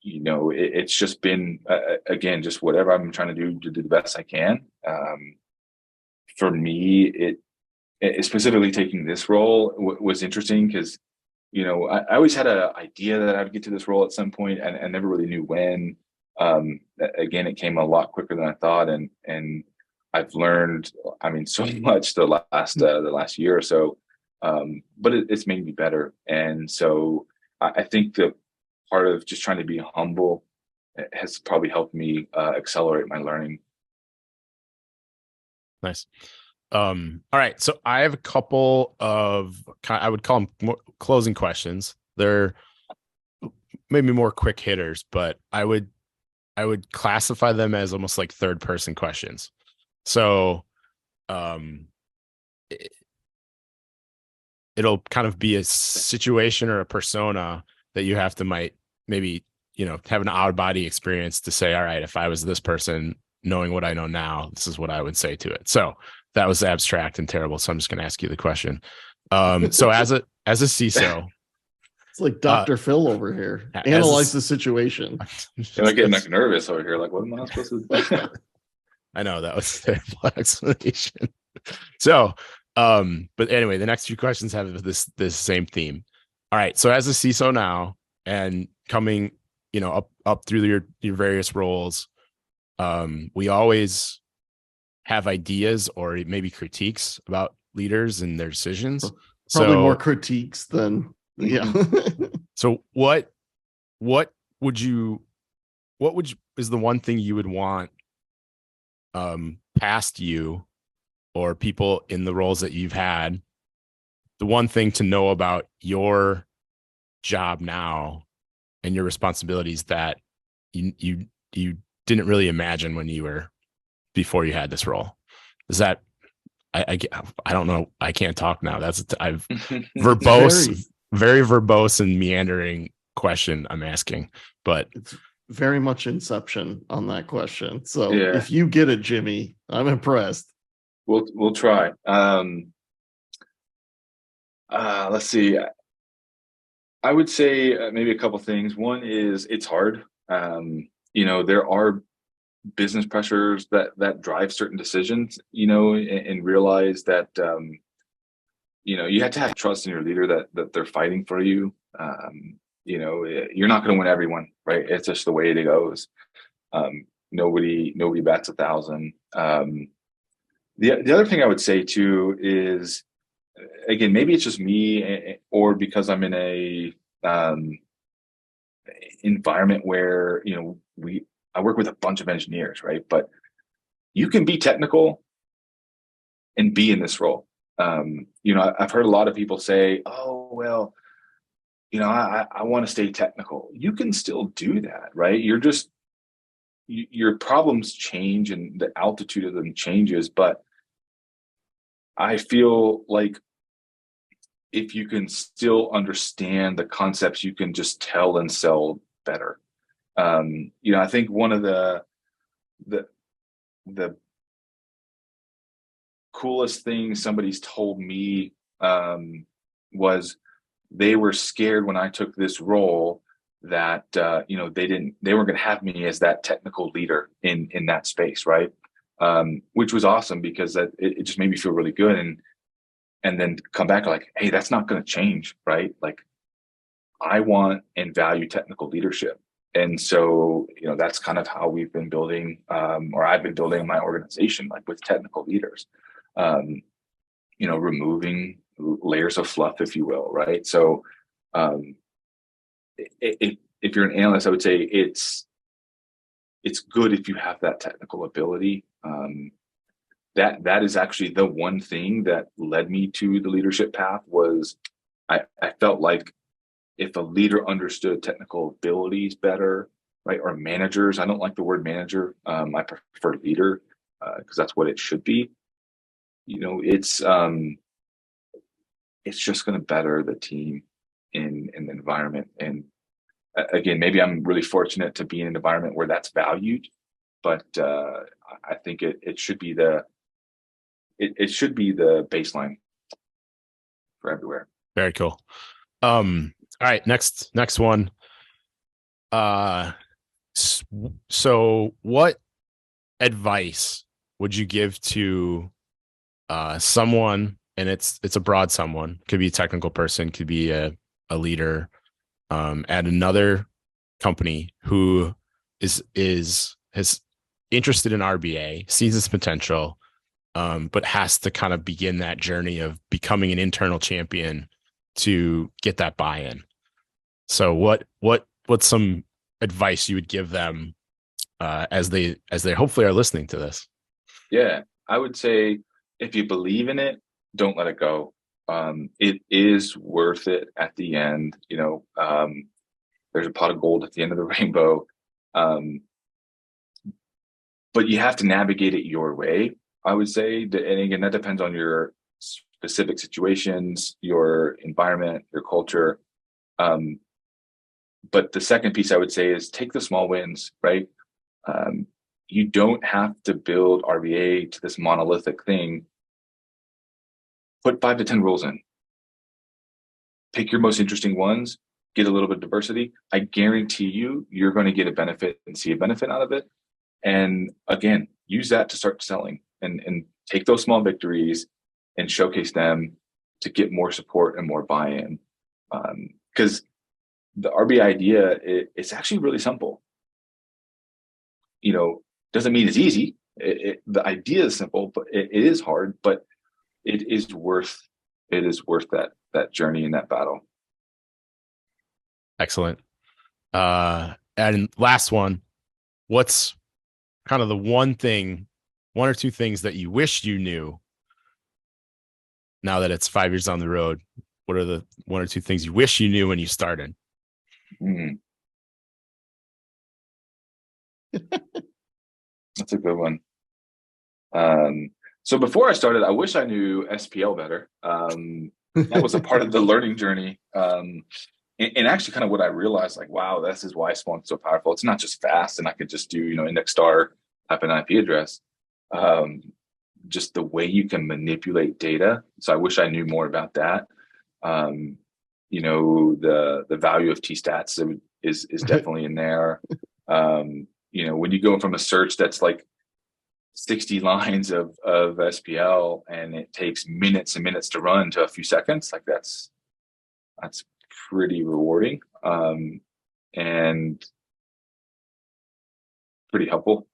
it's just been, again, just whatever I'm trying to do the best I can. For me, it specifically taking this role was interesting, because, I always had an idea that I'd get to this role at some point, and I never really knew when. Again, it came a lot quicker than I thought, and I've learned, so much the last year or so, but it's made me better. And so I think that part of just trying to be humble has probably helped me accelerate my learning. Nice. All right. So I have a couple of, I would call them more closing questions. They're maybe more quick hitters, but I would classify them as almost like third person questions. So it'll kind of be a situation or a persona that you have to maybe have an out of body experience to say, all right, if I was this person, knowing what I know now, this is what I would say to it. So that was abstract and terrible. So I'm just going to ask you the question. So as a CISO, it's like Dr. Phil over here. Analyze the situation. I'm getting like nervous over here. Like, what am I supposed to do? I know that was a terrible explanation. So, but anyway, the next few questions have this same theme. All right. So as a CISO now, and coming, up through your various roles, we always have ideas or maybe critiques about leaders and their decisions. Probably more critiques than, yeah. So what is the one thing you would want past you or people in the roles that you've had, the one thing to know about your job now and your responsibilities that you didn't really imagine when you were before you had this role? Is that I don't know. I can't talk now. I've verbose, very verbose and meandering question I'm asking, but it's very much Inception on that question. So yeah. If you get it, Jimmy, I'm impressed. We'll try. Let's see. I would say maybe a couple things. One is it's hard. There are business pressures that drive certain decisions, and realize that, you have to have trust in your leader that they're fighting for you. You're not going to win everyone, right? It's just the way it goes. Nobody bats 1,000. The other thing I would say too is, again, maybe it's just me, or because I'm in a environment where I work with a bunch of engineers, right? But you can be technical and be in this role. I've heard a lot of people say, "Oh, well, I want to stay technical." You can still do that, right? Your problems change and the altitude of them changes, but I feel like if you can still understand the concepts, you can just tell and sell better. I think one of the coolest things somebody's told me was they were scared when I took this role that they weren't going to have me as that technical leader in that space, right? Which was awesome because it just made me feel really good, and then come back like, hey, that's not going to change, right? Like, I want and value technical leadership. And so, that's kind of how we've been building, or I've been building my organization, like with technical leaders, removing layers of fluff, if you will, right? So, if you're an analyst, I would say it's good if you have that technical ability. That is actually the one thing that led me to the leadership path. Was I felt like if a leader understood technical abilities better, right? Or managers, I don't like the word manager. I prefer leader, because that's what it should be. It's just going to better the team in the environment. And again, maybe I'm really fortunate to be in an environment where that's valued, but I think it should be it should be the baseline for everywhere. Very cool. All right, next one. So what advice would you give to someone, and it's a broad someone, could be a technical person, could be a leader at another company who is interested in RBA, sees its potential, but has to kind of begin that journey of becoming an internal champion to get that buy-in. So what's some advice you would give them as they hopefully are listening to this? Yeah, I would say, if you believe in it, don't let it go. It is worth it at the end. There's a pot of gold at the end of the rainbow. But you have to navigate it your way, I would say. And again, that depends on your specific situations, your environment, your culture. But the second piece I would say is take the small wins, right? You don't have to build RBA to this monolithic thing. Put 5 to 10 rules in. Pick your most interesting ones, get a little bit of diversity. I guarantee you're going to get a benefit and see a benefit out of it. And again, use that to start selling and take those small victories and showcase them to get more support and more buy-in. Because the RBA idea, it's actually really simple. Doesn't mean it's easy. The idea is simple, but it is hard, but it is worth that journey and that battle. Excellent. And last one, what's kind of the one or two things that you wish you knew now that it's 5 years on the road? What are the one or two things you wish you knew when you started? That's a good one. So before I started, I wish I knew SPL better. That was a part of the learning journey. And actually kind of what I realized, like, wow, this is why Splunk's so powerful. It's not just fast and I could just do, index star, type an IP address. Just the way you can manipulate data. So I wish I knew more about that. The value of T-stats is definitely in there. When you go from a search that's like 60 lines of SPL and it takes minutes and minutes to run to a few seconds, like that's pretty rewarding. And pretty helpful.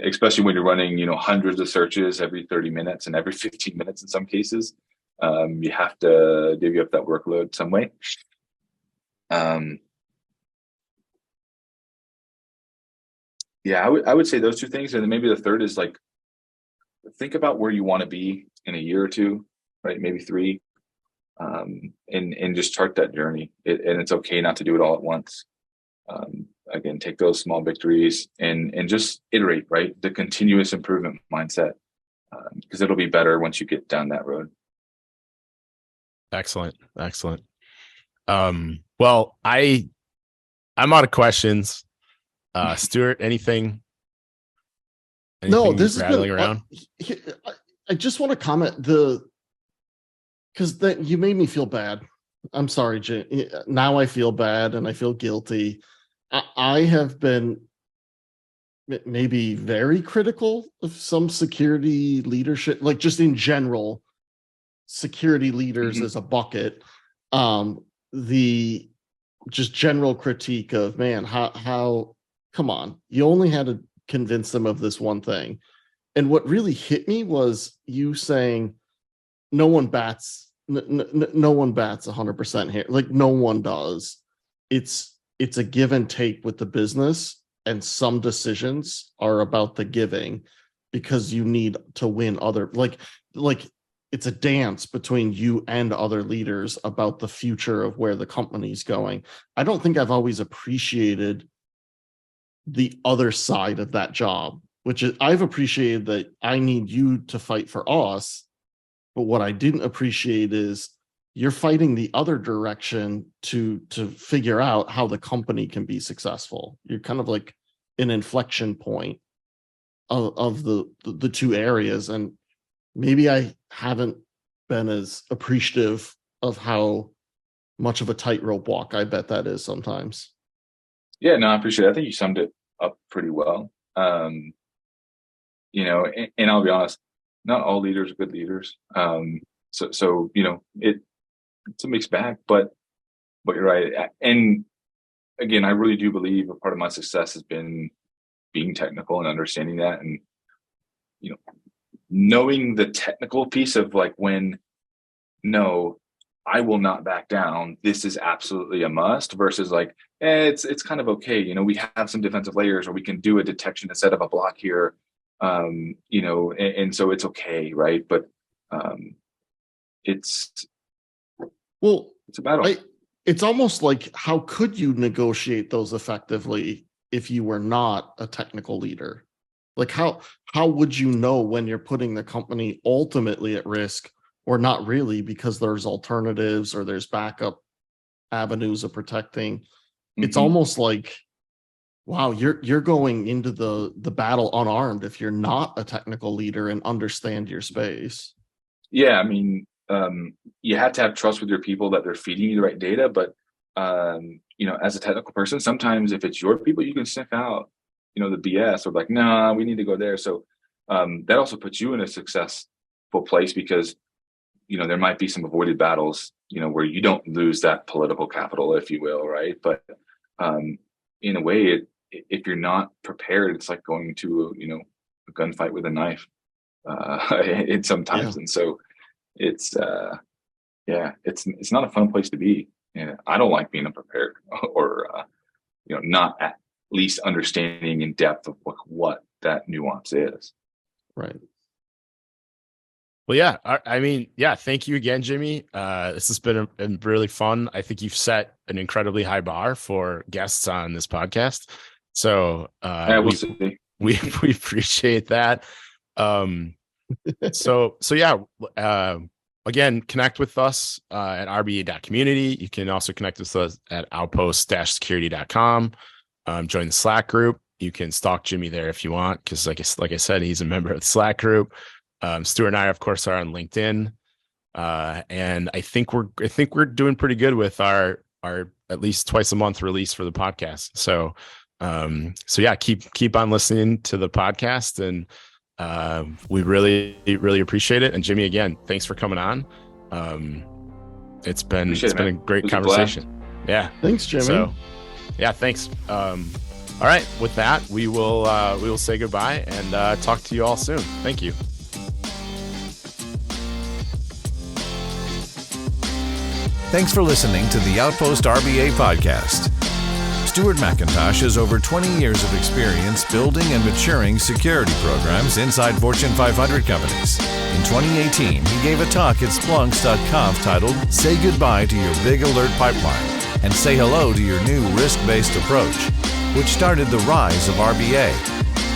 Especially when you're running, hundreds of searches every 30 minutes and every 15 minutes in some cases. You have to divvy up that workload some way. I would say those two things. And then maybe the third is like, think about where you want to be in a year or two, right? Maybe 3, and just chart that journey. And it's okay not to do it all at once. Again, take those small victories and just iterate, right? The continuous improvement mindset, because it'll be better once you get down that road. Excellent. Well, I'm out of questions. Stuart, anything No, this is rattling around? I just want to comment because you made me feel bad. I'm sorry, Jim. Now I feel bad and I feel guilty. I have been maybe very critical of some security leadership, like just in general, security leaders as a bucket. The just general critique of, man, how come on, you only had to convince them of this one thing. And what really hit me was you saying no one bats 100% here. Like no one does. It's a give and take with the business, and some decisions are about the giving because you need to win other, like it's a dance between you and other leaders about the future of where the company's going. I don't think I've always appreciated the other side of that job, which is I've appreciated that I need you to fight for us. But what I didn't appreciate is you're fighting the other direction to figure out how the company can be successful. You're kind of like an inflection point of the two areas. And maybe I haven't been as appreciative of how much of a tightrope walk I bet that is sometimes. Yeah, no, I appreciate it. I think you summed it up pretty well. And I'll be honest, not all leaders are good leaders. So it's a mixed bag, but you're right. And again, I really do believe a part of my success has been being technical and understanding that, and knowing the technical piece of like, when no, I will not back down, this is absolutely a must, versus like, it's kind of okay. We have some defensive layers, or we can do a detection instead of a block here. And so it's okay, right? But it's a battle. It's almost like, how could you negotiate those effectively if you were not a technical leader? Like how would you know when you're putting the company ultimately at risk or not really, because there's alternatives or there's backup avenues of protecting? It's almost like, wow, you're going into the battle unarmed if you're not a technical leader and understand your space. Yeah, I mean, you have to have trust with your people that they're feeding you the right data. But as a technical person, sometimes if it's your people, you can sniff out, the BS, or like, nah, we need to go there. So that also puts you in a successful place, because there might be some avoided battles, where you don't lose that political capital, if you will, right? But in a way, if you're not prepared, it's like going to a gunfight with a knife. Sometimes, and so it's not a fun place to be. Yeah, I don't like being unprepared or not at least understanding in depth of what that nuance is. Right. Well, yeah, I mean, thank you again, Jimmy. This has been really fun. I think you've set an incredibly high bar for guests on this podcast. So we appreciate that. Again, connect with us at RBA.community. You can also connect with us at outpost-security.com. Join the Slack group. You can stalk Jimmy there if you want, because like I said, he's a member of the Slack group. Stuart and I, of course, are on LinkedIn, and I think we're doing pretty good with our at least twice a month release for the podcast. So keep on listening to the podcast, and we really appreciate it. And Jimmy, again, thanks for coming on. It's been a great conversation. Yeah, thanks, Jimmy. So, thanks. All right. With that, we will say goodbye and talk to you all soon. Thank you. Thanks for listening to the Outpost RBA podcast. Stuart McIntosh has over 20 years of experience building and maturing security programs inside Fortune 500 companies. In 2018, he gave a talk at Splunk.conf titled "Say Goodbye to Your Big Alert Pipeline and Say Hello to Your New Risk-Based Approach," which started the rise of RBA.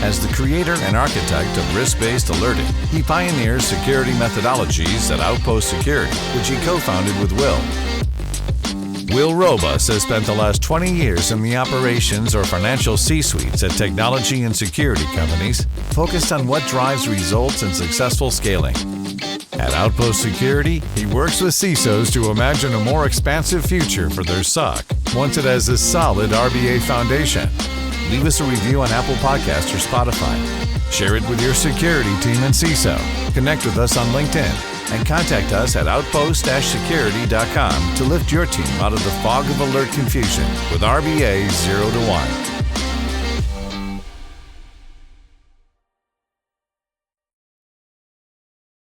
As the creator and architect of risk-based alerting, he pioneers security methodologies at Outpost Security, which he co-founded with Will. Will Robus has spent the last 20 years in the operations or financial C-suites at technology and security companies, focused on what drives results and successful scaling. At Outpost Security, he works with CISOs to imagine a more expansive future for their SOC, once it has a solid RBA foundation. Leave us a review on Apple Podcasts or Spotify. Share it with your security team and CISO. Connect with us on LinkedIn and contact us at outpost-security.com to lift your team out of the fog of alert confusion with RBA 0 to 1.